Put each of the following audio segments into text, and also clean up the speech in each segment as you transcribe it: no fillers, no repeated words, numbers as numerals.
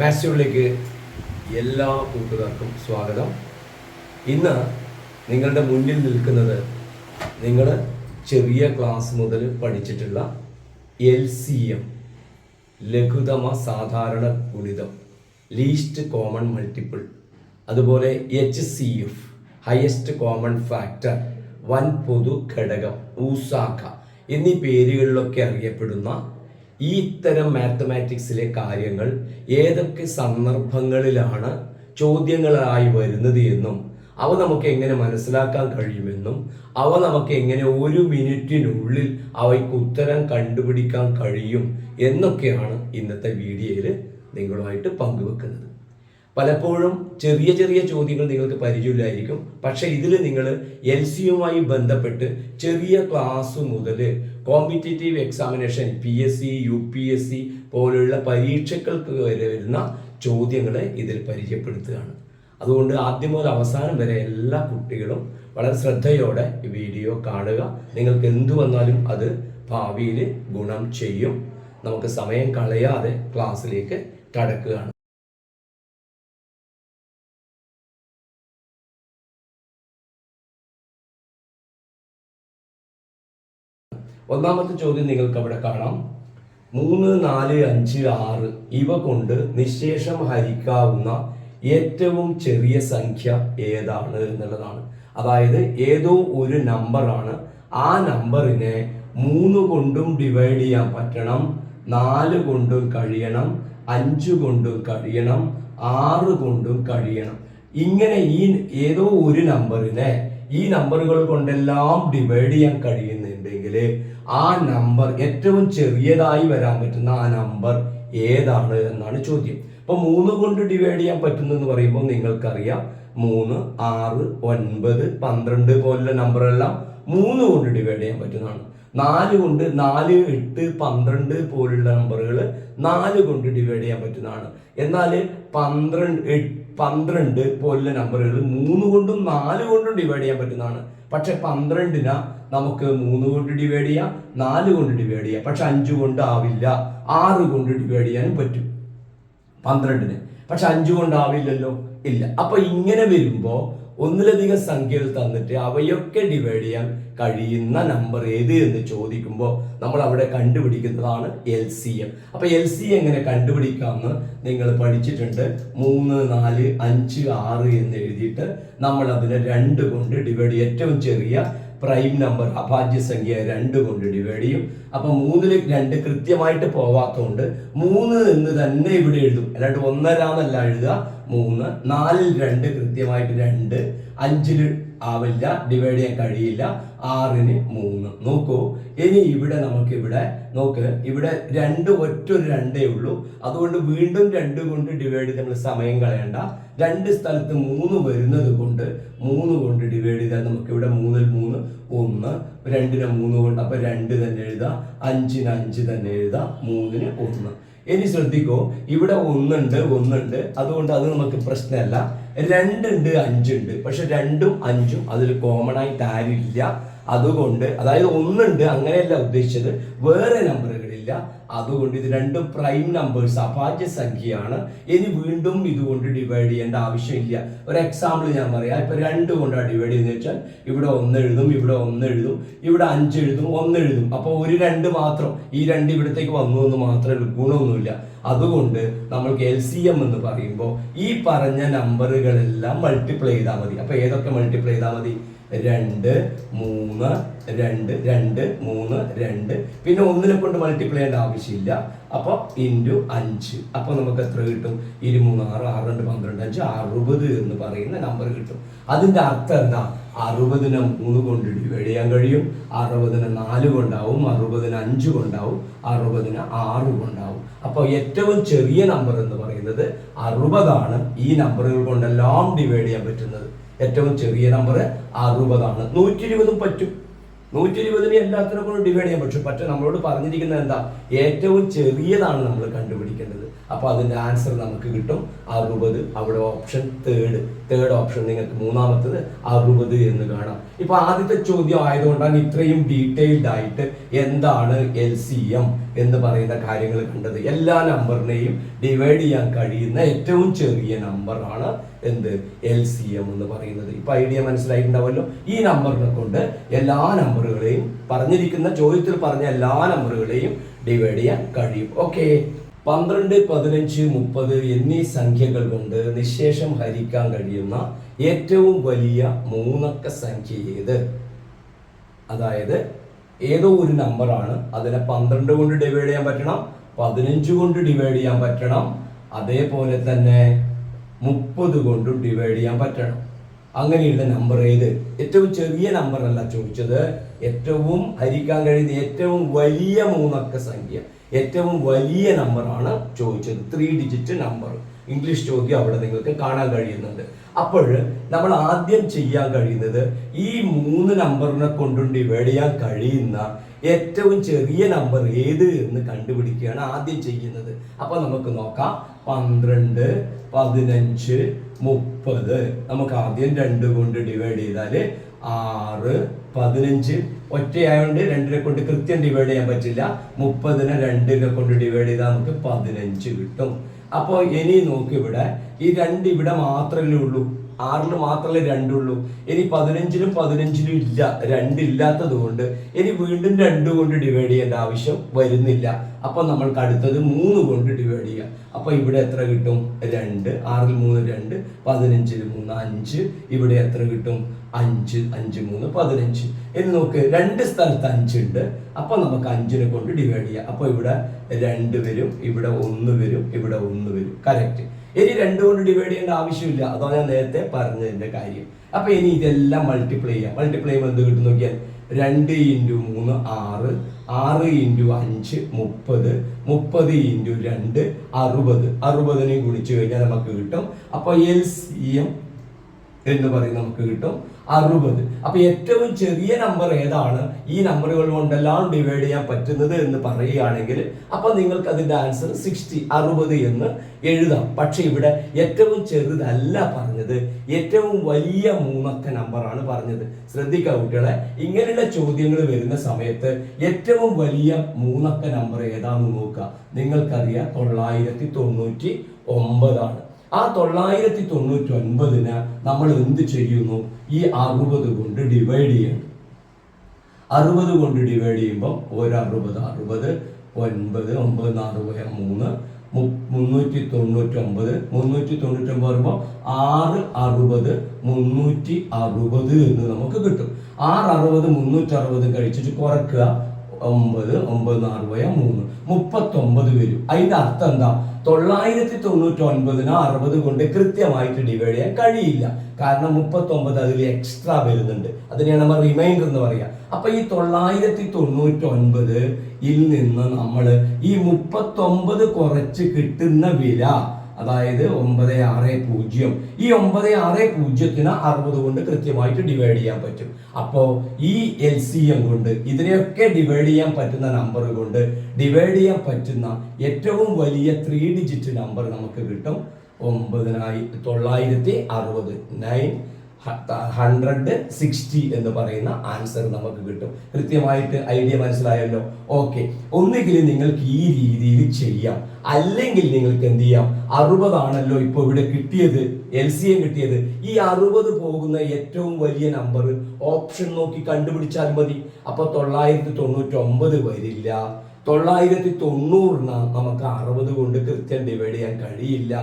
മാത്സ്യൂളിലേക്ക് എല്ലാ കൂട്ടുകാർക്കും സ്വാഗതം. ഇന്ന് നിങ്ങളുടെ മുന്നിൽ നിൽക്കുന്നത് നിങ്ങൾ ചെറിയ ക്ലാസ് മുതൽ പഠിച്ചിട്ടുള്ള LCM, ലഘുതമ സാധാരണ ഗുണിതം, ലീസ്റ്റ് കോമൺ മൾട്ടിപ്പിൾ, അതുപോലെ HCF, ഹയസ്റ്റ് കോമൺ ഫാക്ടർ, വൻ പൊതു ഘടകം, ഊസാഖ എന്നീ പേരുകളിലൊക്കെ അറിയപ്പെടുന്ന ഈ ഇത്തരം മാത്തമാറ്റിക്സിലെ കാര്യങ്ങൾ ഏതൊക്കെ സന്ദർഭങ്ങളിലാണ് ചോദ്യങ്ങളായി വരുന്നത് എന്നും അവ നമുക്ക് എങ്ങനെ മനസ്സിലാക്കാൻ കഴിയുമെന്നും അവ നമുക്ക് എങ്ങനെ ഒരു മിനിറ്റിനുള്ളിൽ അവയ്ക്ക് ഉത്തരം കണ്ടുപിടിക്കാൻ കഴിയും എന്നൊക്കെയാണ് ഇന്നത്തെ വീഡിയോയിൽ നിങ്ങളുമായിട്ട് പങ്കുവെക്കുന്നത്. പലപ്പോഴും ചെറിയ ചെറിയ ചോദ്യങ്ങൾ നിങ്ങൾക്ക് പരിചയമില്ലായിരിക്കും. പക്ഷെ ഇതിൽ നിങ്ങൾ LCയുമായി ബന്ധപ്പെട്ട് ചെറിയ ക്ലാസ് മുതൽ കോമ്പറ്റേറ്റീവ് എക്സാമിനേഷൻ, PSC, UPSC പോലുള്ള പരീക്ഷകൾക്ക് വരെ വരുന്ന ചോദ്യങ്ങളെ ഇതിൽ പരിചയപ്പെടുത്തുകയാണ്. അതുകൊണ്ട് ആദ്യം മുതൽ അവസാനം വരെ എല്ലാ കുട്ടികളും വളരെ ശ്രദ്ധയോടെ വീഡിയോ കാണുക. നിങ്ങൾക്ക് എന്തു വന്നാലും അത് ഭാവിയിൽ ഗുണം ചെയ്യും. നമുക്ക് സമയം കളയാതെ ക്ലാസ്സിലേക്ക് കടക്കുകയാണ്. ഒന്നാമത്തെ ചോദ്യം നിങ്ങൾക്ക് അവിടെ കാണാം. 3, 4, 5, 6 ഇവ കൊണ്ട് നിശേഷം ഹരിക്കാവുന്ന ഏറ്റവും ചെറിയ സംഖ്യ ഏതാണ് എന്നുള്ളതാണ്. അതായത് ഏതോ ഒരു നമ്പറാണ്, ആ നമ്പറിനെ 3 കൊണ്ടും ഡിവൈഡ് ചെയ്യാൻ പറ്റണം, 4 കൊണ്ടും കഴിയണം, 5 കൊണ്ടും കഴിയണം, 6 കൊണ്ടും കഴിയണം. ഇങ്ങനെ ഈ ഏതോ ഒരു നമ്പറിനെ ഈ നമ്പറുകൾ കൊണ്ടെല്ലാം ഡിവൈഡ് ചെയ്യാൻ കഴിയുന്നുണ്ടെങ്കിൽ ആ നമ്പർ ഏറ്റവും ചെറിയതായി വരാൻ പറ്റുന്ന ആ നമ്പർ ഏതാണ് എന്നാണ് ചോദ്യം. അപ്പൊ 3 കൊണ്ട് ഡിവൈഡ് ചെയ്യാൻ പറ്റുന്നു എന്ന് പറയുമ്പോൾ നിങ്ങൾക്കറിയാം 3, 6, 9, 12 പോലുള്ള നമ്പറെല്ലാം 3 കൊണ്ട് ഡിവൈഡ് ചെയ്യാൻ പറ്റുന്നതാണ്. 4 കൊണ്ട് 4, 8, 12 പോലുള്ള നമ്പറുകൾ 4 കൊണ്ട് ഡിവൈഡ് ചെയ്യാൻ പറ്റുന്നതാണ്. എന്നാൽ 12 പോലുള്ള നമ്പറുകൾ 3 കൊണ്ടും 4 കൊണ്ടും ഡിവൈഡ് ചെയ്യാൻ പറ്റുന്നതാണ്. പക്ഷെ 12നെ നമുക്ക് 3 കൊണ്ട് ഡിവൈഡ് ചെയ്യാം, 4 കൊണ്ട് ഡിവൈഡ് ചെയ്യാം. പക്ഷെ 5 കൊണ്ട് ആവില്ല, 6 കൊണ്ട് ഡിവൈഡ് ചെയ്യാനും പറ്റും 12ന്. പക്ഷെ 5 കൊണ്ട് ആവില്ലല്ലോ, ഇല്ല. അപ്പൊ ഇങ്ങനെ വരുമ്പോ ഒന്നിലധികം സംഖ്യകൾ തന്നിട്ട് അവയൊക്കെ ഡിവൈഡ് ചെയ്യാൻ കഴിയുന്ന നമ്പർ ഏത് എന്ന് ചോദിക്കുമ്പോൾ നമ്മൾ അവിടെ കണ്ടുപിടിക്കുന്നതാണ് LCM. അപ്പൊ LCM എങ്ങനെ കണ്ടുപിടിക്കാമെന്ന് നിങ്ങൾ പഠിച്ചിട്ടുണ്ട്. 3, 4, 5, 6 എന്ന് എഴുതിയിട്ട് നമ്മൾ അതിനെ 2 കൊണ്ട് ഡിവൈഡ് ചെയ്യും. ഏറ്റവും ചെറിയ പ്രൈം നമ്പർ അഭാജ്യ സംഖ്യ 2 കൊണ്ട് ഡിവൈഡ് ചെയ്യും. അപ്പൊ 3ൽ 2 കൃത്യമായിട്ട് പോവാത്തതുകൊണ്ട് 3 എന്ന് തന്നെ ഇവിടെ എഴുതും, അല്ലാണ്ട് 1.5 എന്നല്ല എഴുതുക. 3, 4ൽ 2 കൃത്യമായിട്ട് 2, 5ൽ ആവില്ല, ഡിവൈഡ് ചെയ്യാൻ കഴിയില്ല, 6ന് 3. നോക്കൂ, ഇനി ഇവിടെ നമുക്ക് നോക്ക്, ഇവിടെ 2 ഒറ്റൊരു 2 ഉള്ളൂ. അതുകൊണ്ട് വീണ്ടും 2 കൊണ്ട് ഡിവൈഡ് ചെയ്ത് നമ്മൾ സമയം കളയണ്ട. 2 സ്ഥലത്ത് 3 വരുന്നത് കൊണ്ട് 3 കൊണ്ട് ഡിവൈഡ് ചെയ്താൽ നമുക്ക് ഇവിടെ 3ൽ 3 1, 2ന് 3 കൊണ്ട് അപ്പൊ 2 തന്നെ എഴുതാം, 5ന് 5 തന്നെ എഴുതാം, 3ന് 1. ഇനി ശ്രദ്ധിക്കോ, ഇവിടെ 1 ഉണ്ട്, അതുകൊണ്ട് അത് നമുക്ക് പ്രശ്നമല്ല. 2 ഉണ്ട്, 5 ഉണ്ട്, പക്ഷെ 2ഉം 5ഉം അതിൽ കോമൺ ആയിട്ട് ആരില്ല. അതുകൊണ്ട് അതായത് 1 ഉണ്ട്, അങ്ങനെയല്ല ഉദ്ദേശിച്ചത്, വേറെ നമ്പറുകളില്ല. അതുകൊണ്ട് ഇത് 2 പ്രൈം നമ്പേഴ്സ്, അഭാജ്യ സംഖ്യയാണ്. ഇനി വീണ്ടും ഇതുകൊണ്ട് ഡിവൈഡ് ചെയ്യേണ്ട ആവശ്യമില്ല. ഒരു എക്സാമ്പിൾ ഞാൻ പറയാം. ഇപ്പൊ 2 കൊണ്ടാണ് ഡിവൈഡ് ചെയ്യുന്നത് വെച്ചാൽ ഇവിടെ 1 എഴുതും, ഇവിടെ 1 എഴുതും, ഇവിടെ 5 എഴുതും, 1 എഴുതും. അപ്പൊ ഒരു 2 മാത്രം, ഈ 2 ഇവിടത്തേക്ക് വന്നു എന്ന് മാത്രമേ ഉള്ളൂ, ഗുണമൊന്നുമില്ല. അതുകൊണ്ട് നമ്മൾക്ക് LCM എന്ന് പറയുമ്പോൾ ഈ പറഞ്ഞ നമ്പറുകളെല്ലാം മൾട്ടിപ്ലൈ ചെയ്താൽ മതി. അപ്പൊ ഏതൊക്കെ മൾട്ടിപ്ലൈ ചെയ്താൽ മതി? 2, 3, 2, 2, 3, 2. പിന്നെ 1നെ കൊണ്ട് മൾട്ടിപ്ലൈ ചെയ്യേണ്ട ആവശ്യമില്ല. അപ്പൊ ഇൻറ്റു 5. അപ്പൊ നമുക്ക് എത്ര കിട്ടും? 23, 6, 6, 2, 12, 5, 60 എന്ന് പറയുന്ന നമ്പർ കിട്ടും. അതിന്റെ അർത്ഥം എന്താ? 60നെ 3 കൊണ്ട് ഡിവൈഡ് ചെയ്യാൻ കഴിയും, 60നെ 4 കൊണ്ടാവും, 60നെ 5 കൊണ്ടാവും, 60നെ 6 കൊണ്ടാവും. അപ്പൊ ഏറ്റവും ചെറിയ നമ്പർ എന്ന് പറയുന്നത് 60 ഈ നമ്പറുകൾ കൊണ്ടെല്ലാം ഡിവൈഡ് ചെയ്യാൻ പറ്റുന്നത്. ഏറ്റവും ചെറിയ നമ്പർ 60. 120 പറ്റും, 120നെ എല്ലാത്തിനെ കൊണ്ട് ഡിവൈഡ് ചെയ്യാൻ പറ്റും. പക്ഷെ നമ്മളോട് പറഞ്ഞിരിക്കുന്നത് എന്താ? ഏറ്റവും ചെറിയതാണ് നമ്മൾ കണ്ടുപിടിക്കേണ്ടത്. അപ്പൊ അതിന്റെ ആൻസർ നമുക്ക് കിട്ടും 60. അവിടെ ഓപ്ഷൻ തേർഡ് ഓപ്ഷൻ നിങ്ങൾക്ക് മൂന്നാമത്തത് 60 എന്ന് കാണാം. ഇപ്പൊ ആദ്യത്തെ ചോദ്യം ആയതുകൊണ്ടാണ് ഇത്രയും ഡീറ്റെയിൽഡ് ആയിട്ട് എന്താണ് LCM എന്ന് പറയുന്ന കാര്യങ്ങൾ കണ്ടത്. എല്ലാ നമ്പറിനെയും ഡിവൈഡ് ചെയ്യാൻ കഴിയുന്ന ഏറ്റവും ചെറിയ നമ്പറാണ് എന്ത് LCM എന്ന് പറയുന്നത്. ഇപ്പൊ ഐഡിയ മനസ്സിലായിട്ടുണ്ടാവല്ലോ. ഈ നമ്പറിനെ കൊണ്ട് എല്ലാ നമ്പറുകളെയും പറഞ്ഞിരിക്കുന്ന ചോദ്യത്തിൽ പറഞ്ഞ എല്ലാ നമ്പറുകളെയും ഡിവൈഡ് ചെയ്യാൻ കഴിയും. ഓക്കെ, 12, 15, 30 എന്നീ സംഖ്യകൾ കൊണ്ട് നിശേഷം ഹരിക്കാൻ കഴിയുന്ന ഏറ്റവും വലിയ മൂന്നക്ക സംഖ്യ ഏത്? അതായത് ഏതോ ഒരു നമ്പറാണ്, അതിനെ 12 കൊണ്ട് ഡിവൈഡ് ചെയ്യാൻ പറ്റണം, 15 കൊണ്ട് ഡിവൈഡ് ചെയ്യാൻ പറ്റണം, അതേപോലെ തന്നെ 30 കൊണ്ടും ഡിവൈഡ് ചെയ്യാൻ പറ്റണം. അങ്ങനെയുള്ള നമ്പർ ഏത്? ഏറ്റവും ചെറിയ നമ്പർ അല്ല ചോദിച്ചത്, ഏറ്റവും ഹരിക്കാൻ കഴിയുന്ന ഏറ്റവും വലിയ മൂന്നക്ക സംഖ്യ, ഏറ്റവും വലിയ നമ്പറാണ് ചോദിച്ചത്. 3 ഡിജിറ്റ് നമ്പർ. ഇംഗ്ലീഷ് ചോദ്യം അവിടെ നിങ്ങൾക്ക് കാണാൻ കഴിയുന്നുണ്ട്. അപ്പോൾ നമ്മൾ ആദ്യം ചെയ്യാൻ കഴിയുന്നത് ഈ 3 നമ്പറിനെ കൊണ്ടും ഡിവൈഡ് ചെയ്യാൻ കഴിയുന്ന ഏറ്റവും ചെറിയ നമ്പർ ഏത് എന്ന് കണ്ടുപിടിക്കുകയാണ് ആദ്യം ചെയ്യുന്നത്. അപ്പൊ നമുക്ക് നോക്കാം. 12, 15, 30 നമുക്ക് ആദ്യം 2 കൊണ്ട് ഡിവൈഡ് ചെയ്താൽ 6, 15 ഒറ്റയായതുകൊണ്ട് 2നെ കൊണ്ട് കൃത്യം ഡിവൈഡ് ചെയ്യാൻ പറ്റില്ല. 30നെ 2നെ കൊണ്ട് ഡിവൈഡ് ചെയ്താൽ നമുക്ക് 15 കിട്ടും. അപ്പോൾ ഇനി നോക്ക്, ഇവിടെ ഈ 2 ഇവിടെ മാത്രമല്ലേ ഉള്ളൂ, 6 മാത്രമല്ലേ 2 ഉള്ളൂ. ഇനി 15 ഇല്ല, 2 ഇല്ലാത്തത് കൊണ്ട് ഇനി വീണ്ടും 2 കൊണ്ട് ഡിവൈഡ് ചെയ്യേണ്ട ആവശ്യം വരുന്നില്ല. അപ്പൊ നമ്മൾക്ക് അടുത്തത് 3 കൊണ്ട് ഡിവൈഡ് ചെയ്യാം. അപ്പൊ ഇവിടെ എത്ര കിട്ടും? 2. 6 3 2, 15 3 5. ഇവിടെ എത്ര കിട്ടും? 5. 5 3 15. ഇനി നോക്ക്, 2 സ്ഥലത്ത് 5 ഉണ്ട്. അപ്പൊ നമുക്ക് 5നെ കൊണ്ട് ഡിവൈഡ് ചെയ്യാം. അപ്പൊ ഇവിടെ 2 വരും, ഇവിടെ 1 വരും, ഇവിടെ 1 വരും. കറക്റ്റ്. ഇനി 2 കൊണ്ട് ഡിവൈഡ് ചെയ്യേണ്ട ആവശ്യമില്ല, അതാണ് ഞാൻ നേരത്തെ പറഞ്ഞതിന്റെ കാര്യം. അപ്പൊ ഇനി ഇതെല്ലാം മൾട്ടിപ്ലൈ ചെയ്യാം. മൾട്ടിപ്ലൈ ചെയ്യുമ്പോൾ എന്ത് കിട്ടും നോക്കിയാൽ 2 × 3 6, 6 × 5 30, 30 × 2 60. 60നെ ഗുണിച്ചു കഴിഞ്ഞാൽ നമുക്ക് കിട്ടും. അപ്പൊ LCM എന്ന് പറയും നമുക്ക് കിട്ടും 60. അപ്പൊ ഏറ്റവും ചെറിയ നമ്പർ ഏതാണ് ഈ നമ്പറുകൾ കൊണ്ടെല്ലാം ഡിവൈഡ് ചെയ്യാൻ പറ്റുന്നത് എന്ന് പറയുകയാണെങ്കിൽ അപ്പൊ നിങ്ങൾക്ക് അതിന്റെ ആൻസർ 60 എന്ന് എഴുതാം. പക്ഷെ ഇവിടെ ഏറ്റവും ചെറുതല്ല പറഞ്ഞത്, ഏറ്റവും വലിയ മൂന്നക്ക നമ്പറാണ് പറഞ്ഞത്. ശ്രദ്ധിക്കുക കുട്ടികളെ, ഇങ്ങനെയുള്ള ചോദ്യങ്ങൾ വരുന്ന സമയത്ത് ഏറ്റവും വലിയ മൂന്നക്ക നമ്പർ ഏതാണെന്ന് നോക്കുക. നിങ്ങൾക്കറിയാം 999 ആണ്. ആ 999നെ നമ്മൾ എന്ത് ചെയ്യുന്നു? ഈ 60 കൊണ്ട് ഡിവൈഡ് ചെയ്യണം. 60 കൊണ്ട് ഡിവൈഡ് ചെയ്യുമ്പോൾ 1 60 60 9 9 4 399 399 വരുമ്പോൾ 6 60 360 എന്ന് നമുക്ക് കിട്ടും. 6 60 360 കഴിച്ചിട്ട് കുറക്കുക, 9 9 4 39 വരും. അതിന്റെ അർത്ഥം എന്താ? 999നെ 60 കൊണ്ട് കൃത്യമായിട്ട് ഡിവൈഡ് ചെയ്യാൻ കഴിയില്ല. കാരണം 39 അതിൽ എക്സ്ട്രാ വരുന്നുണ്ട്. അതിനെയാണ് നമ്മൾ റിമൈൻഡർ എന്ന് പറയുക. അപ്പൊ ഈ 999ൽ നിന്ന് നമ്മൾ ഈ 39 കുറച്ച് കിട്ടുന്ന വില, അതായത് 960, ഈ 960നെ 60 കൊണ്ട് കൃത്യമായിട്ട് ഡിവൈഡ് ചെയ്യാൻ പറ്റും. അപ്പോൾ ഈ LCM കൊണ്ട് ഇതിനെയൊക്കെ ഡിവൈഡ് ചെയ്യാൻ പറ്റുന്ന നമ്പർ കൊണ്ട് ഡിവൈഡ് ചെയ്യാൻ പറ്റുന്ന ഏറ്റവും വലിയ 3 ഡിജിറ്റ് നമ്പർ നമുക്ക് കിട്ടും 960 എന്ന് പറയുന്ന ആൻസർ നമുക്ക് കിട്ടും. കൃത്യമായിട്ട് ഐഡിയ മനസ്സിലായല്ലോ? ഓക്കെ, ഒന്നുകിൽ നിങ്ങൾക്ക് ഈ രീതിയിൽ ചെയ്യാം, അല്ലെങ്കിൽ നിങ്ങൾക്ക് എന്ത് ചെയ്യാം, 60 ആണല്ലോ ഇപ്പൊ ഇവിടെ കിട്ടിയത്, LCM കിട്ടിയത്. ഈ 60 പോകുന്ന ഏറ്റവും വലിയ നമ്പർ ഓപ്ഷൻ നോക്കി കണ്ടുപിടിച്ചാൽ മതി. അപ്പൊ 999 വരില്ല. 990 നമുക്ക് 60 കൊണ്ട് കൃത്യം ഡിവൈഡ് ചെയ്യാൻ കഴിയില്ല.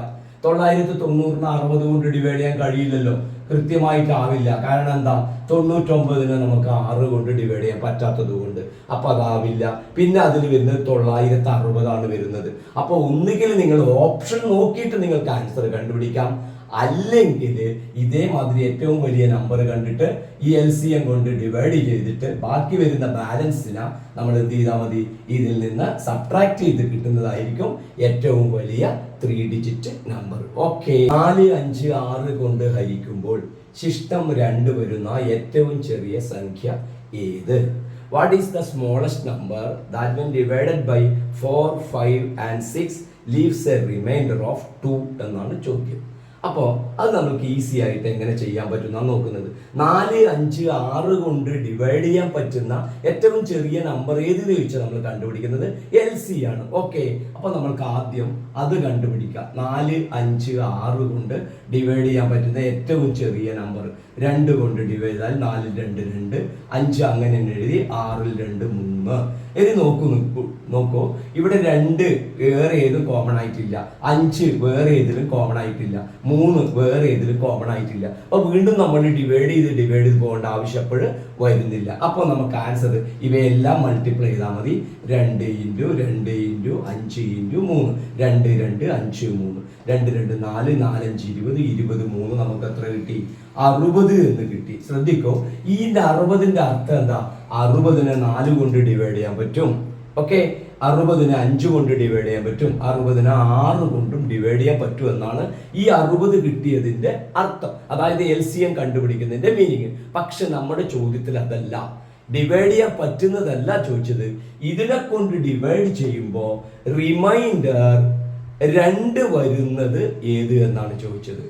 990 60 കൊണ്ട് ഡിവൈഡ് ചെയ്യാൻ കഴിയില്ലല്ലോ, കൃത്യമായിട്ടാവില്ല. കാരണം എന്താ? 99നെ നമുക്ക് 6 കൊണ്ട് ഡിവൈഡ് ചെയ്യാൻ പറ്റാത്തത് കൊണ്ട്. അപ്പൊ അതാവില്ല. പിന്നെ അതിൽ വരുന്നത് 960 വരുന്നത്. അപ്പൊ ഒന്നുകിൽ നിങ്ങൾ ഓപ്ഷൻ നോക്കിയിട്ട് നിങ്ങൾക്ക് ആൻസർ കണ്ടുപിടിക്കാം, അല്ലെങ്കിൽ ഇതേമാതിരി ഏറ്റവും വലിയ നമ്പർ കണ്ടിട്ട് ഈ LCM കൊണ്ട് ഡിവൈഡ് ചെയ്തിട്ട് ബാക്കി വരുന്ന ബാലൻസിനെ നമ്മൾ എന്ത് ചെയ്താൽ മതി, ഇതിൽ നിന്ന് സബ്ട്രാക്ട് ചെയ്ത് കിട്ടുന്നതായിരിക്കും ഏറ്റവും വലിയ 3 ഡിജിറ്റ് നമ്പർ. ഓക്കെ, 4 5 6 കൊണ്ട് ഹരിക്കുമ്പോൾ ശിഷ്ടം 2 വരുന്ന ഏറ്റവും ചെറിയ സംഖ്യ ഏത്? What is the smallest number that when divided by 4 5 and 6 leaves a remainder of 2 എന്നാണ് ചോദ്യം. അപ്പോൾ അത് നമുക്ക് ഈസി ആയിട്ട് എങ്ങനെ ചെയ്യാൻ പറ്റുന്ന നോക്കുന്നത്. 4, 5, 6 കൊണ്ട് ഡിവൈഡ് ചെയ്യാൻ പറ്റുന്ന ഏറ്റവും ചെറിയ നമ്പർ ഏത് ചോദിച്ചാൽ നമ്മൾ കണ്ടുപിടിക്കുന്നത് LC ആണ്. ഓക്കെ, അപ്പോൾ നമ്മൾക്ക് ആദ്യം അത് കണ്ടുപിടിക്കാം. 4, 5, 6 കൊണ്ട് ഡിവൈഡ് ചെയ്യാൻ പറ്റുന്ന ഏറ്റവും ചെറിയ നമ്പർ 2 കൊണ്ട് ഡിവൈഡ് ചെയ്താൽ 4 2 2, 5 അങ്ങനെ എഴുതി, 6 2 3. ഇനി നോക്കൂ ഇവിടെ 2 വേറെ ഏതും കോമൺ ആയിട്ടില്ല, 5 വേറെ ഏതിലും കോമൺ ആയിട്ടില്ല, 3 വേറെ ഏതിലും കോമൺ ആയിട്ടില്ല. അപ്പൊ വീണ്ടും നമ്മൾ ഡിവൈഡ് ചെയ്ത് പോകേണ്ട ആവശ്യപ്പോൾ വരുന്നില്ല. അപ്പോൾ നമുക്ക് ആൻസർ ഇവയെല്ലാം മൾട്ടിപ്ലൈ ചെയ്താൽ മതി. 2 × 2 × 5 × 3, 2 2 5 3, 2 2 4, 4 5 20, 23 നമുക്ക് എത്ര കിട്ടി? 60 എന്ന് കിട്ടി. ശ്രദ്ധിക്കോ, ഈ 60ന്റെ അർത്ഥം എന്താ? 60നെ 4 കൊണ്ട് ഡിവൈഡ് ചെയ്യാൻ പറ്റും. ഓക്കെ, 60നെ 5 കൊണ്ട് ഡിവൈഡ് ചെയ്യാൻ പറ്റും, 60നെ 6 കൊണ്ടും ഡിവൈഡ് ചെയ്യാൻ പറ്റും എന്നാണ് ഈ 60 കിട്ടിയതിന്റെ അർത്ഥം. അതായത് LCM കണ്ടുപിടിക്കുന്നതിന്റെ മീനിങ്. പക്ഷെ നമ്മുടെ ചോദ്യത്തിൽ അതല്ല, ഡിവൈഡ് ചെയ്യാൻ പറ്റുന്നതല്ല ചോദിച്ചത്. ഇതിനെ കൊണ്ട് ഡിവൈഡ് ചെയ്യുമ്പോൾ റിമൈൻഡർ 2 വരുന്നത് ഏത് എന്നാണ് ചോദിച്ചത്.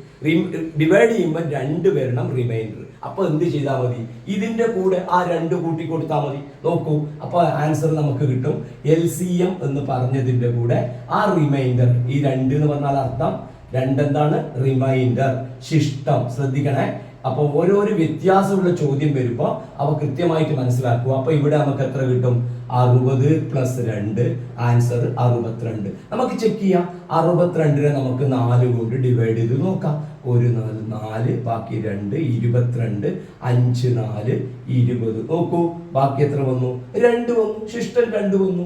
ഡിവൈഡ് ചെയ്യുമ്പോൾ 2 വരണം റിമൈൻഡർ. അപ്പൊ എന്ത് ചെയ്താൽ മതി? ഇതിന്റെ കൂടെ ആ 2 കൂട്ടി കൊടുത്താൽ മതി. നോക്കൂ, അപ്പൊ ആൻസർ നമുക്ക് കിട്ടും. LCM എന്ന് പറഞ്ഞതിന്റെ കൂടെ ആ റിമൈൻഡർ, ഈ 2 എന്ന് പറഞ്ഞാൽ അർത്ഥം 2 എന്താണ്? റിമൈൻഡർ, ശിഷ്ടം. ശ്രദ്ധിക്കണേ. അപ്പൊ ഓരോരോ വ്യത്യാസമുള്ള ചോദ്യം വരുമ്പോൾ അവ കൃത്യമായിട്ട് മനസ്സിലാക്കുക. അപ്പൊ ഇവിടെ നമുക്ക് എത്ര കിട്ടും? 60 + 2, ആൻസർ 62. നമുക്ക് ചെക്ക് ചെയ്യാം. 62നെ നമുക്ക് 4 കൊണ്ട് ഡിവൈഡ് ചെയ്ത് നോക്കാം. 1 4 4, ബാക്കി 2 22, 5 4 20. നോക്കൂ, ബാക്കി എത്ര വന്നു? 2 വന്നു. ശിഷ്ടം 2 വന്നു.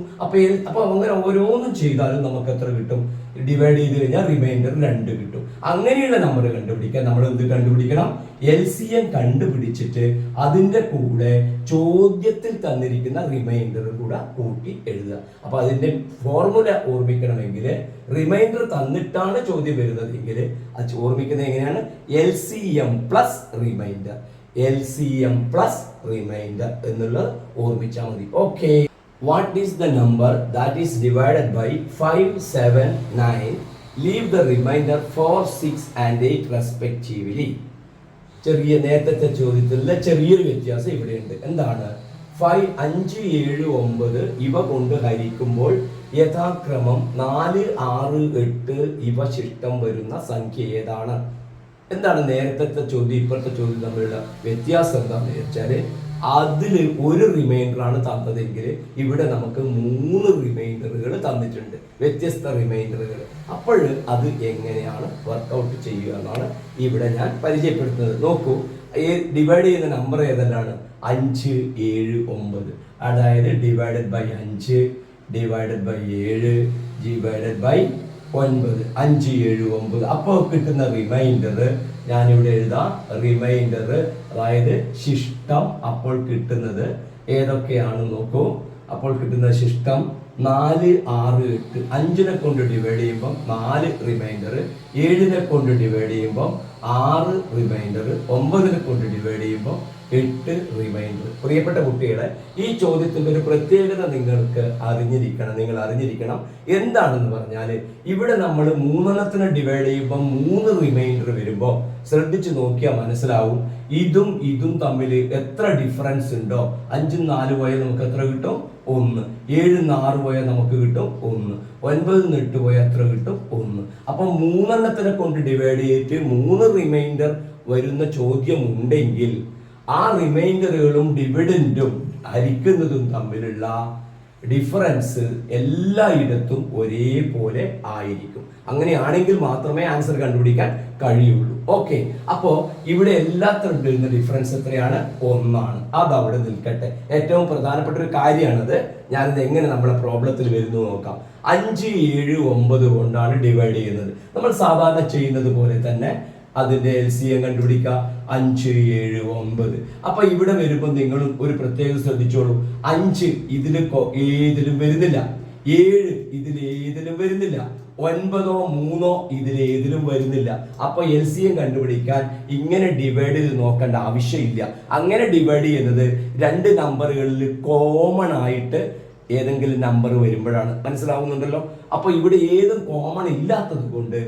അപ്പൊ അങ്ങനെ ഓരോന്നും ചെയ്താലും നമുക്ക് എത്ര കിട്ടും? ഡിവൈഡ് ചെയ്ത് കഴിഞ്ഞാൽ റിമൈൻഡർ 2 കിട്ടും. അങ്ങനെയുള്ള നമ്പർ കണ്ടുപിടിക്കാൻ നമ്മൾ എന്ത് കണ്ടുപിടിക്കണം? LCM കണ്ടുപിടിച്ചിട്ട് അതിന്റെ കൂടെ ചോദ്യത്തിൽ തന്നിരിക്കുന്ന റിമൈൻഡർ കൂടെ കൂട്ടി എഴുതുക. അപ്പൊ അതിന്റെ ഫോർമുല ഓർമ്മിക്കണമെങ്കിൽ, റിമൈൻഡർ തന്നിട്ടാണ് ചോദ്യം വരുന്നതെങ്കിൽ അത് ഓർമ്മിക്കുന്നത് എങ്ങനെയാണ്? LCM plus reminder, LCM plus reminder എന്നുള്ളത് ഓർമ്മിച്ചാൽ മതി. Okay, what is the number that is divided by 5 7 9? Leave the remainder 4 6 and 8 respectively. ചെറിയ നേരത്തെ ചോദ്യത്തിലെ ചെറിയൊരു വ്യത്യാസം ഇവിടെയുണ്ട്. എന്താണ്? 5 5 7 9 ഇവ കൊണ്ട് ഹരിക്കുമ്പോൾ യഥാക്രമം 4 6 8 ഇവ ശിഷ്ടം വരുന്ന സംഖ്യ ഏതാണ്? എന്താണ് നേരത്തെ ചോദ്യം ഇപ്പോഴത്തെ ചോദ്യം തമ്മിലുള്ള വ്യത്യാസം? എന്താണെന്ന് വെച്ചാൽ അതിൽ ഒരു റിമൈൻഡർ ആണ് തന്നതെങ്കിൽ ഇവിടെ നമുക്ക് 3 റിമൈൻഡറുകൾ തന്നിട്ടുണ്ട്, വ്യത്യസ്ത റിമൈൻഡറുകൾ. അപ്പോൾ അത് എങ്ങനെയാണ് വർക്കൗട്ട് ചെയ്യുക എന്നാണ് ഇവിടെ ഞാൻ പരിചയപ്പെടുത്തുന്നത്. നോക്കൂ, ഡിവൈഡ് ചെയ്യുന്ന നമ്പർ ഏതെല്ലാണ്? 5 7 9. അതായത് divided by 5 divided by 7 divided by 9, 5 7 9. അപ്പോൾ കിട്ടുന്ന റിമൈൻഡർ ഞാനിവിടെ എഴുതാം. റിമൈൻഡർ അതായത് ശിഷ്ടം അപ്പോൾ കിട്ടുന്നത് ഏതൊക്കെയാണ് നോക്കൂ. അപ്പോൾ കിട്ടുന്ന ശിഷ്ടം 4 6 8. 5നെ കൊണ്ട് ഡിവൈഡ് ചെയ്യുമ്പോൾ 4 റിമൈൻഡർ, 7നെ കൊണ്ട് ഡിവൈഡ് ചെയ്യുമ്പോൾ 6 റിമൈൻഡർ, 9നെ കൊണ്ട് ഡിവൈഡ് ചെയ്യുമ്പോൾ 8 റിമൈൻഡർ. പ്രിയപ്പെട്ട കുട്ടികളെ, ഈ ചോദ്യത്തിന്റെ ഒരു പ്രത്യേകത നിങ്ങൾ അറിഞ്ഞിരിക്കണം. എന്താണെന്ന് പറഞ്ഞാൽ ഇവിടെ നമ്മൾ 3 ഡിവൈഡ് ചെയ്യുമ്പോൾ 3 റിമൈൻഡർ വരുമ്പോൾ ശ്രദ്ധിച്ചു നോക്കിയാൽ മനസ്സിലാവും ഇതും തമ്മിൽ എത്ര ഡിഫറൻസ് ഉണ്ടോ. 5 4 പോയാൽ നമുക്ക് എത്ര കിട്ടും? 1. 7 6 പോയാൽ നമുക്ക് കിട്ടും 1. 9 8 പോയാൽ എത്ര കിട്ടും? 1. അപ്പൊ 3 കൊണ്ട് ഡിവൈഡ് ചെയ്തിട്ട് 3 റിമൈൻഡർ വരുന്ന ചോദ്യം ഉണ്ടെങ്കിൽ ആ റിമൈൻഡറുകളും ഡിവിഡൻഡും ഹരിക്കുന്നതും തമ്മിലുള്ള ഡിഫറൻസ് എല്ലായിടത്തും ഒരേപോലെ ആയിരിക്കും. അങ്ങനെയാണെങ്കിൽ മാത്രമേ ആൻസർ കണ്ടുപിടിക്കാൻ കഴിയുള്ളൂ. ഓക്കെ, അപ്പോ ഇവിടെ എല്ലാത്തിനും വരുന്ന ഡിഫറൻസ് എത്രയാണ്? 1 ആണ്. അത് അവിടെ നിൽക്കട്ടെ. ഏറ്റവും പ്രധാനപ്പെട്ട ഒരു കാര്യമാണത്. ഞാനിത് എങ്ങനെ നമ്മുടെ പ്രോബ്ലത്തിൽ വരുന്നു നോക്കാം. 5 7 9 കൊണ്ടാണ് ഡിവൈഡ് ചെയ്യുന്നത്. നമ്മൾ സാധാരണ ചെയ്യുന്നത് പോലെ തന്നെ അതിന്റെ LCM കണ്ടുപിടിക്കുക. 5 7 9. അപ്പൊ ഇവിടെ വരുമ്പോൾ നിങ്ങൾ ഒരു പ്രത്യേകം ശ്രദ്ധിച്ചോളൂ. 5 ഏതിലും വരുന്നില്ല, 7 ഇതിലേതിലും വരുന്നില്ല, 9 3 ഇതിലേതിലും വരുന്നില്ല. അപ്പൊ LCM കണ്ടുപിടിക്കാൻ ഇങ്ങനെ ഡിവൈഡ് ചെയ്ത് നോക്കേണ്ട ആവശ്യമില്ല. അങ്ങനെ ഡിവൈഡ് ചെയ്യുന്നത് 2 നമ്പറുകളിൽ കോമൺ ആയിട്ട് ഏതെങ്കിലും നമ്പർ വരുമ്പോഴാണ്. മനസ്സിലാവുന്നുണ്ടല്ലോ? അപ്പൊ ഇവിടെ ഏതും കോമൺ ഇല്ലാത്തത് കൊണ്ട്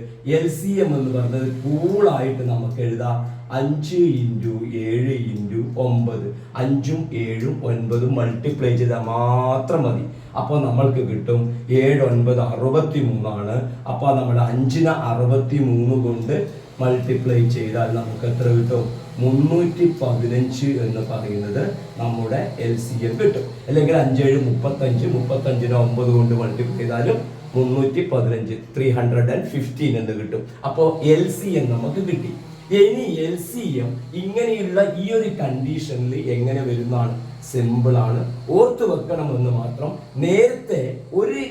LCM എന്ന് പറഞ്ഞത് കൂളായിട്ട് നമുക്ക് എഴുതാം 5 × 7 × 9. 5ഉം 7ഉം 9ഉം മൾട്ടിപ്ലൈ ചെയ്താൽ മാത്രം മതി. അപ്പോൾ നമ്മൾക്ക് കിട്ടും 7 9 63 അപ്പോൾ നമ്മൾ 5നെ 63 കൊണ്ട് മൾട്ടിപ്ലൈ ചെയ്താൽ നമുക്ക് എത്ര കിട്ടും? 315 എന്ന് പറയുന്നത് നമ്മുടെ LCM കിട്ടും. അല്ലെങ്കിൽ 5 7 35, 35നെ 9 കൊണ്ട് മൾട്ടിപ്ലൈ ചെയ്താലും 315, 315 എന്ന് കിട്ടും. അപ്പോൾ LCM നമുക്ക് കിട്ടി. ഇനി LCM ഇങ്ങനെയുള്ള ഈ ഒരു കണ്ടീഷനിൽ എങ്ങനെ വരുന്നതാണ്? സിമ്പിൾ ആണ്, ഓർത്ത് വെക്കണമെന്ന് മാത്രം. നേരത്തെ ഒരു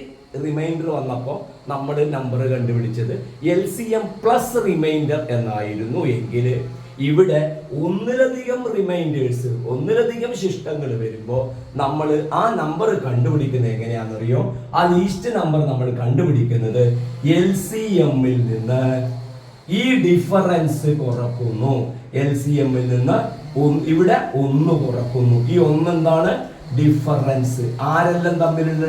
റിമൈൻഡർ വന്നപ്പോൾ നമ്മൾ നമ്പർ കണ്ടുപിടിച്ചത് LCM പ്ലസ് റിമൈൻഡർ എന്നായിരുന്നു. എങ്കിൽ ഇവിടെ ഒന്നിലധികം റിമൈൻഡേഴ്സ്, ഒന്നിലധികം ശിഷ്ടങ്ങൾ വരുമ്പോൾ നമ്മൾ ആ നമ്പർ കണ്ടുപിടിക്കുന്നത് എങ്ങനെയാണെന്നറിയോ? ആ ലീസ്റ്റ് നമ്പർ നമ്മൾ കണ്ടുപിടിക്കുന്നത് LCM-ൽ നിന്ന് ഈ ഡിഫറൻസ് കുറക്കുന്നു. LCM-ൽ നിന്ന് ഇവിടെ 1 കുറക്കുന്നു. ഈ 1 എന്താണ്? ഡിഫറൻസ്. ആരെല്ലാം തമ്മിലുള്ള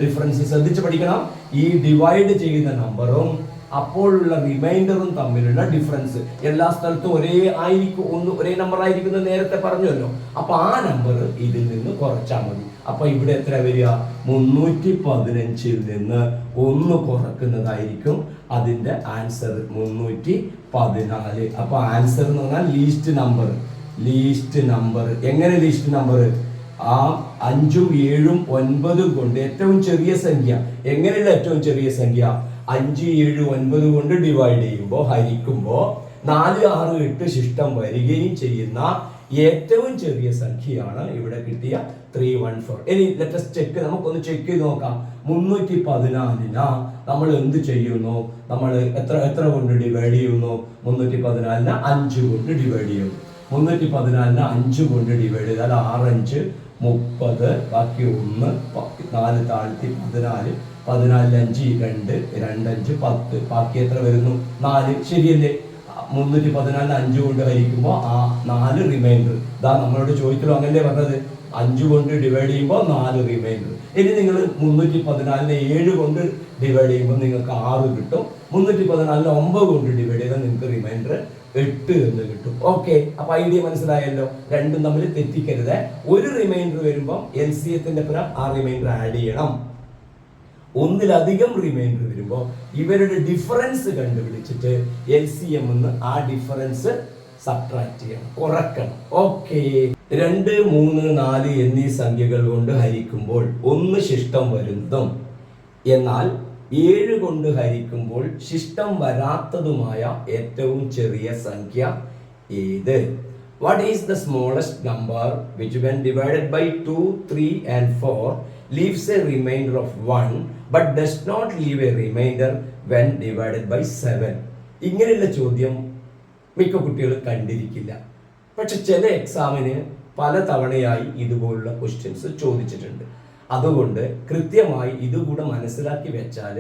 ഡിഫറൻസ്? ശ്രദ്ധിച്ച് പഠിക്കണം. ഈ ഡിവൈഡ് ചെയ്യുന്ന നമ്പറും അപ്പോഴുള്ള റിമൈൻഡറും തമ്മിലുള്ള ഡിഫറൻസ്. എല്ലാ സ്ഥലത്തും ഒരേ നമ്പർ ആയിരിക്കുന്നത് നേരത്തെ പറഞ്ഞല്ലോ. അപ്പൊ ആ നമ്പർ ഇതിൽ നിന്ന് കുറച്ചാൽ മതി. അപ്പൊ ഇവിടെ എത്ര വരിക? 315-ൽ നിന്ന് 1 കുറക്കുന്നതായിരിക്കും അതിന്റെ ആൻസർ 314. അപ്പൊ ആൻസർ എന്ന് പറഞ്ഞാൽ ലീസ്റ്റ് നമ്പർ. എങ്ങനെ ലീസ്റ്റ് നമ്പർ? ആ 5ഉം 7ഉം 9ഉം കൊണ്ട് ഏറ്റവും ചെറിയ സംഖ്യ. എങ്ങനെയുള്ള ഏറ്റവും ചെറിയ സംഖ്യ? 5 7 9 കൊണ്ട് ഡിവൈഡ് ചെയ്യുമ്പോൾ, ഹരിക്കുമ്പോൾ 4 6 8 ശിഷ്ടം വരികയും ചെയ്യുന്ന ഏറ്റവും ചെറിയ സംഖ്യയാണ് ഇവിടെ കിട്ടിയ 314. ഇനി ലെറ്റസ് ചെക്ക്, നമുക്കൊന്ന് ചെക്ക് ചെയ്ത് നോക്കാം. 314 നമ്മൾ എന്ത് ചെയ്യുന്നു? നമ്മൾ എത്ര കൊണ്ട് ഡിവൈഡ് ചെയ്യുന്നു? 314 5 കൊണ്ട് ഡിവൈഡ് ചെയ്യുന്നു. 314 5 കൊണ്ട് ഡിവൈഡ് ചെയ്താൽ 6 5 30, ബാക്കി 1, 4 താഴ്ത്തി 14, 14 5 2, 2 5 10, ബാക്കി എത്ര വരുന്നു? 4. ശരിയല്ലേ? 314 5 കൊണ്ട് ഹരിക്കുമ്പോൾ ആ 4 റിമൈൻഡർ. ഇതാ നമ്മളോട് ചോദിക്കലോ അങ്ങനല്ലേ പറഞ്ഞത്? 5 കൊണ്ട് ഡിവൈഡ് ചെയ്യുമ്പോൾ 4 റിമൈൻഡർ. ഇനി നിങ്ങൾ 314 7 കൊണ്ട് ഡിവൈഡ് ചെയ്യുമ്പോൾ നിങ്ങൾക്ക് 6 കിട്ടും. 314 9 കൊണ്ട് ഡിവൈഡ് ചെയ്താൽ നിങ്ങൾക്ക് റിമൈൻഡർ 8 എന്ന് കിട്ടും. ഓക്കെ, അപ്പൊ ഐഡിയ മനസ്സിലായല്ലോ? രണ്ടും തമ്മിൽ തെറ്റിക്കരുത്. ഒരു റിമൈൻഡർ വരുമ്പോൾ LCM-ത്തിന്റെ പുറം ആ റിമൈൻഡർ ആഡ് ചെയ്യണം. ഒന്നിലധികം റിമൈൻഡർ വരുമ്പോൾ ഇവരുടെ ഡിഫറൻസ് കണ്ടുപിടിച്ചിട്ട് LCM എന്ന് ആ ഡിഫറൻസ് സബ്ട്രാക്ട് ചെയ്യണം, കുറക്കണം. ഓക്കെ, 2 3 4 എന്നീ സംഖ്യകൾ കൊണ്ട് ഹരിക്കുമ്പോൾ 1 ശിഷ്ടം വരുന്നതും എന്നാൽ 7 കൊണ്ട് ഹരിക്കുമ്പോൾ ശിഷ്ടം വരാത്തതുമായ ഏറ്റവും ചെറിയ സംഖ്യ ഏത്? What is the smallest number which when divided by 2, 3 and 4 leaves a remainder of 1 but does not leave a remainder when divided by 7? ഇങ്ങനെയുള്ള ചോദ്യം മിക്ക കുട്ടികളും കണ്ടിരിക്കില്ല. പക്ഷെ ചില എക്സാമിന് പല തവണയായി ഇതുപോലുള്ള ക്വസ്റ്റ്യൻസ് ചോദിച്ചിട്ടുണ്ട്. അതുകൊണ്ട് കൃത്യമായി ഇതുകൂടെ മനസ്സിലാക്കി വെച്ചാൽ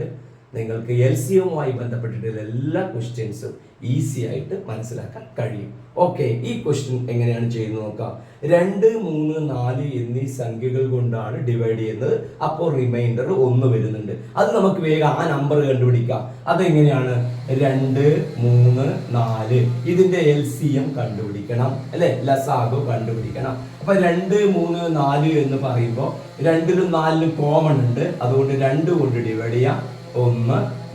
നിങ്ങൾക്ക് LCM-വുമായി ബന്ധപ്പെട്ടിട്ടുള്ള എല്ലാ ക്വസ്റ്റ്യൻസും ഈസി ആയിട്ട് മനസ്സിലാക്കാൻ കഴിയും. ഓക്കെ, ഈ ക്വസ്റ്റ്യൻ എങ്ങനെയാണ് ചെയ്യുന്നത് നോക്കാം. 2 3 4 എന്നീ സംഖ്യകൾ കൊണ്ടാണ് ഡിവൈഡ് ചെയ്യുന്നത്. അപ്പോൾ റിമൈൻഡർ 1 വരുന്നുണ്ട്. അത് നമുക്ക് വേഗം ആ നമ്പർ കണ്ടുപിടിക്കാം. അതെങ്ങനെയാണ്? 2 3 4 ഇതിന്റെ LCM കണ്ടുപിടിക്കണം അല്ലെ? ലസാഗു കണ്ടുപിടിക്കണം. അപ്പൊ 2 3 4 എന്ന് പറയുമ്പോൾ 2ലും 4ലും കോമൺ ഉണ്ട്. അതുകൊണ്ട് 2 കൊണ്ട് ഡിവൈഡ് ചെയ്യാം. 1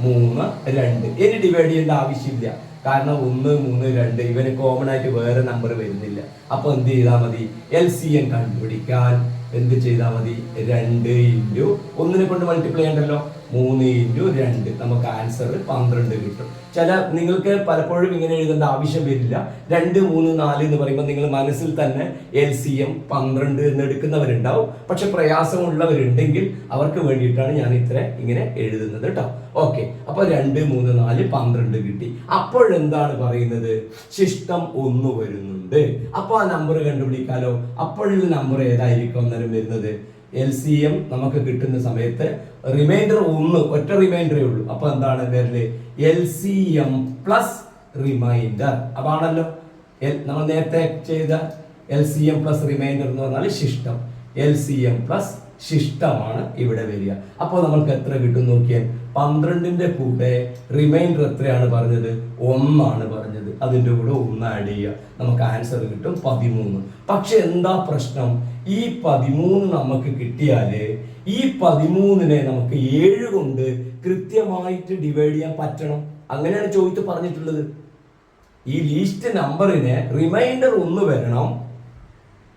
3 2. ഇനി ഡിവൈഡ് ചെയ്യേണ്ട ആവശ്യമില്ല, കാരണം 1 3 2 ഇവന് കോമൺ ആയിട്ട് വേറെ നമ്പർ വരുന്നില്ല. അപ്പൊ എന്ത് ചെയ്താൽ മതി? LCM കണ്ടുപിടിക്കാൻ എന്ത് ചെയ്താൽ മതി? 2 × 1 കൊണ്ട് മൾട്ടിപ്ലൈ ചെയ്യണ്ടല്ലോ. 3 × 2 നമുക്ക് ആൻസർ 12 കിട്ടും. നിങ്ങൾക്ക് പലപ്പോഴും ഇങ്ങനെ എഴുതേണ്ട ആവശ്യം വരില്ല. 2 3 4 എന്ന് പറയുമ്പോൾ നിങ്ങൾ മനസ്സിൽ തന്നെ LCM 12 എന്ന് എടുക്കുന്നവരുണ്ടാവും. പക്ഷെ പ്രയാസമുള്ളവരുണ്ടെങ്കിൽ അവർക്ക് വേണ്ടിയിട്ടാണ് ഞാൻ ഇങ്ങനെ എഴുതുന്നത് കേട്ടോ. ഓക്കെ, അപ്പൊ 2 3 4 12 കിട്ടി. അപ്പോഴെന്താണ് പറയുന്നത്? ശിഷ്ടം 1 വരുന്നുണ്ട്. അപ്പൊ ആ നമ്പർ കണ്ടുപിടിക്കാലോ. അപ്പോഴുള്ള നമ്പർ ഏതായിരിക്കും അന്നേരം വരുന്നത്? LCM നമുക്ക് കിട്ടുന്ന സമയത്ത് റിമൈൻഡർ 1, ഒറ്റ റിമൈൻഡറേ ഉള്ളൂ. അപ്പൊ എന്താണ് വരല്? LCM plus reminder. അതാണല്ലോ നമ്മൾ നേരത്തെ ചെയ്ത LCM പ്ലസ് റിമൈൻഡർ എന്ന് പറഞ്ഞാൽ ശിഷ്ടം. LCM പ്ലസ് ശിഷ്ടമാണ് ഇവിടെ വരിക. അപ്പോൾ നമുക്ക് എത്ര കിട്ടും നോക്കിയാൽ 12ന്റെ കൂടെ റിമൈൻഡർ എത്രയാണ് പറഞ്ഞത്? 1 ആണ് പറഞ്ഞത്. അതിൻ്റെ കൂടെ 1 ആഡ് ചെയ്യുക, നമുക്ക് ആൻസർ കിട്ടും 13. പക്ഷെ എന്താ പ്രശ്നം? ഈ 13 നമുക്ക് കിട്ടിയാല് ഈ 13നെ നമുക്ക് 7 കൊണ്ട് കൃത്യമായിട്ട് ഡിവൈഡ് ചെയ്യാൻ പറ്റണം. അങ്ങനെയാണ് ചോദിച്ച് പറഞ്ഞിട്ടുള്ളത്. ഈ ലീസ്റ്റ് നമ്പറിന് റിമൈൻഡർ 1 വരണം,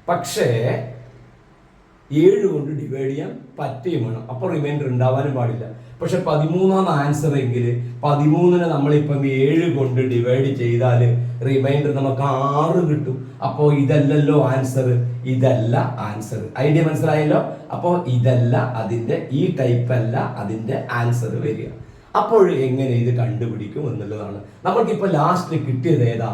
പക്ഷേ 7 കൊണ്ട് ഡിവൈഡ് ചെയ്യാൻ പറ്റുകയും വേണം. അപ്പോൾ റിമൈൻഡർ ഉണ്ടാവാനും പാടില്ല. പക്ഷെ 13 ആൻസർ എങ്കിൽ 13നെ നമ്മളിപ്പം 7 കൊണ്ട് ഡിവൈഡ് ചെയ്താൽ റിമൈൻഡർ നമുക്ക് 6 കിട്ടും. അപ്പോൾ ഇതല്ലല്ലോ ആൻസർ, ഇതല്ല ആൻസർ. ഐഡിയ മനസ്സിലായല്ലോ? അപ്പോൾ ഇതല്ല അതിൻ്റെ, ഈ ടൈപ്പ് അല്ല അതിൻ്റെ ആൻസർ വരിക. അപ്പോൾ എങ്ങനെ ഇത് കണ്ടുപിടിക്കും എന്നുള്ളതാണ്. നമുക്കിപ്പോൾ ലാസ്റ്റ് കിട്ടിയത് ഏതാ?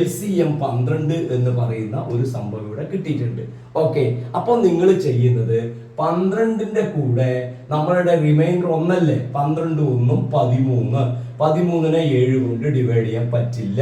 LCM 12 എന്ന് പറയുന്ന ഒരു സംഭവം ഇവിടെ കിട്ടിയിട്ടുണ്ട്. ഓക്കെ, അപ്പോൾ നിങ്ങൾ ചെയ്യുന്നത് 12ന്റെ കൂടെ നമ്മളുടെ റിമൈൻഡർ 1 അല്ലേ? 12 1 13. 13നെ 7 കൊണ്ട് ഡിവൈഡ് ചെയ്യാൻ പറ്റില്ല.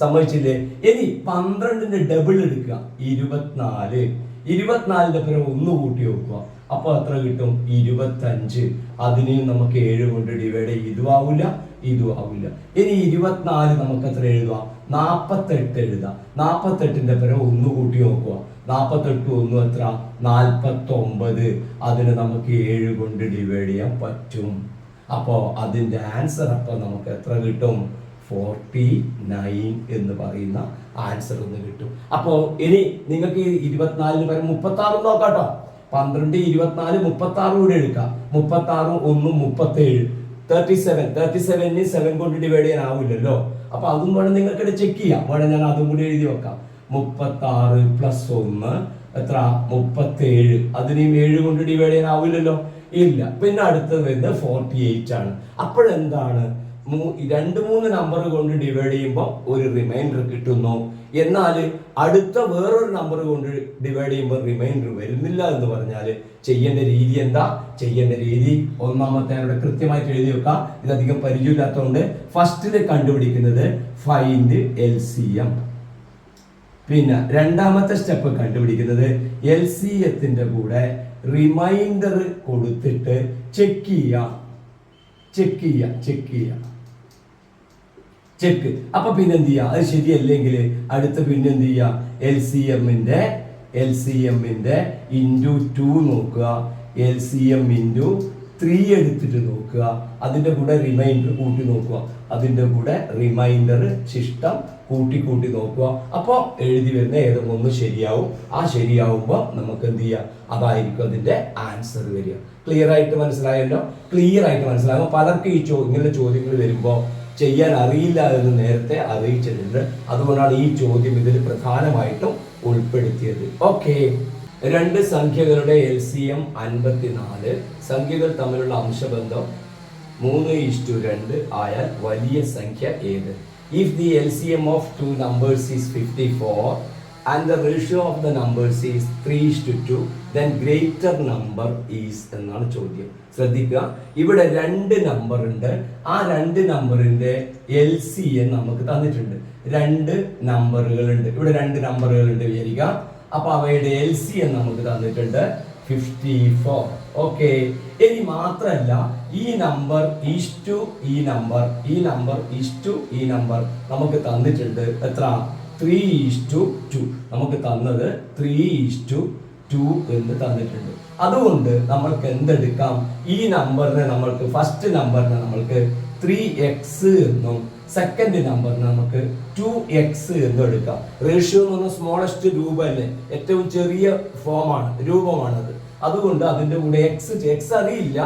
സമ്മതിച്ചില്ലേ? ഇനി 12ന്റെ ഡബിൾ എടുക്കുക, 24. 24ന്റെ പേര് 1 കൂട്ടി വെക്കുക, അപ്പോൾ എത്ര കിട്ടും? 25. അതിനെയും നമുക്ക് 7 കൊണ്ട് ഡിവൈഡ് ചെയ്യും. ഇതും ആവില്ല, ഇതും ആവില്ല. ഇനി 24 നമുക്ക് എത്ര എഴുതാം? 48 എഴുതാം. 48ന്റെ പേര് 1 കൂട്ടി നോക്കുക, 48 1 എത്ര? 49. അതിന് നമുക്ക് 7 കൊണ്ട് ഡിവൈഡ് ചെയ്യാൻ പറ്റും. അപ്പോൾ അതിൻ്റെ ആൻസർ അപ്പോൾ നമുക്ക് എത്ര കിട്ടും? 49 എന്ന് പറയുന്ന ആൻസർ ഒന്ന് കിട്ടും. അപ്പോൾ ഇനി നിങ്ങൾക്ക് 24ന് പകരം 36 നോക്കാട്ടോ. 12 24 36 കൂടെ എടുക്കാം. 36 1 37. 37ന് 7 കൊണ്ട് ഡിവൈഡ് ചെയ്യാൻ ആവില്ലല്ലോ. അപ്പൊ അതും വേണം നിങ്ങൾക്ക് ചെക്ക് ചെയ്യാം. വേണം ഞാൻ അതും കൂടി എഴുതി വെക്കാം. 36 പ്ലസ് 1 എത്ര? 37. അതിനെയും 7 കൊണ്ട് ഡിവൈഡ് ചെയ്യാൻ ആവില്ലല്ലോ, ഇല്ല. പിന്നെ അടുത്തത് വരുന്നത് 48 ആണ്. അപ്പോഴെന്താണ്? 2-3 നമ്പർ കൊണ്ട് ഡിവൈഡ് ചെയ്യുമ്പോൾ ഒരു റിമൈൻഡർ കിട്ടുന്നു. എന്നാൽ അടുത്ത വേറൊരു നമ്പർ കൊണ്ട് ഡിവൈഡ് ചെയ്യുമ്പോൾ റിമൈൻഡർ വരുന്നില്ല എന്ന് പറഞ്ഞാൽ ചെയ്യേണ്ട രീതി എന്താ? ചെയ്യേണ്ട രീതി ഒന്നാമത്തെ അവിടെ കൃത്യമായിട്ട് എഴുതി വെക്കാം. ഇതധികം പരിചയമില്ലാത്തതുകൊണ്ട് ഫസ്റ്റിൽ കണ്ടുപിടിക്കുന്നത് ഫൈൻഡ് LCM. പിന്നെ രണ്ടാമത്തെ സ്റ്റെപ്പ് കണ്ടുപിടിക്കുന്നത് LCMത്തിന്റെ കൂടെ റിമൈൻഡർ കൊടുത്തിട്ട് ചെക്ക് അപ്പൊ പിന്നെ എന്ത് ചെയ്യാ? അത് ശരിയല്ലെങ്കിൽ അടുത്ത പിന്നെ എന്ത് ചെയ്യാ? LCMന്റെ ഇൻറ്റു 2 നോക്കുക, LCM ഇൻറ്റു 3 എടുത്തിട്ട് നോക്കുക. അതിന്റെ കൂടെ റിമൈൻഡർ കൂട്ടി നോക്കുക, അതിന്റെ കൂടെ റിമൈൻഡർ ശിഷ്ടം കൂട്ടി നോക്കുക. അപ്പോൾ എഴുതി വരുന്ന ഏതെങ്കിലും ഒന്ന് ശരിയാവും. ആ ശരിയാവുമ്പോൾ നമുക്ക് എന്ത് ചെയ്യാം? അതായിരിക്കും അതിന്റെ ആൻസർ വരിക. ക്ലിയർ ആയിട്ട് മനസ്സിലായല്ലോ? ക്ലിയർ ആയിട്ട് മനസ്സിലാകും. പലർക്കും ഈ ഇങ്ങനെയുള്ള ചോദ്യങ്ങൾ വരുമ്പോൾ ചെയ്യാൻ അറിയില്ല എന്ന് നേരത്തെ അറിയിച്ചിട്ടുണ്ട്. അതുകൊണ്ടാണ് ഈ ചോദ്യം ഇതിൽ പ്രധാനമായിട്ടും ഉൾപ്പെടുത്തിയത്. ഓക്കെ, 2 സംഖ്യകളുടെ LCM 54. സംഖ്യകൾ തമ്മിലുള്ള അംശബന്ധം 3:2 ആയാൽ വലിയ സംഖ്യ ഏത്? If the LCM of 2 numbers is 54 and the ratio of the numbers is 3:2, then greater number is എന്നാണ് ചോദ്യം. ശ്രദ്ധിക്കുക, ഇവിടെ 2 നമ്പർ ഉണ്ട്. ആ 2 നമ്പറിന്റെ LCM നമുക്ക് തന്നിട്ടുണ്ട്. 2 നമ്പറുകളുണ്ട്. ഇവിടെ 2 നമ്പറുകളുണ്ട് വിചാരിക്കുക. അപ്പൊ അവയുടെ LCM നമുക്ക് തന്നിട്ടുണ്ട് 54. ഓക്കെ, ഇനി മാത്രല്ല ഈ നമ്പർ ഈസ്റ്റു ഈ നമ്പർ നമുക്ക് തന്നിട്ടുണ്ട്. എത്ര? 3:2. നമുക്ക് തന്നത് 3:2 എന്ന് തന്നിട്ടുണ്ട്. അതുകൊണ്ട് നമ്മൾക്ക് എന്തെടുക്കാം? ഈ നമ്പറിനെ നമ്മൾക്ക് ഫസ്റ്റ് നമ്പറിനെ നമ്മൾക്ക് 3x എന്നും സെക്കൻഡ് നമ്പറിന് നമുക്ക് 2x എന്നും എടുക്കാം. റേഷ്യോ എന്ന് പറഞ്ഞാൽ സ്മോളസ്റ്റ് രൂപമല്ലേ, ഏറ്റവും ചെറിയ രൂപമാണത്. അതുകൊണ്ട് അതിന്റെ കൂടെ x അറിയില്ല,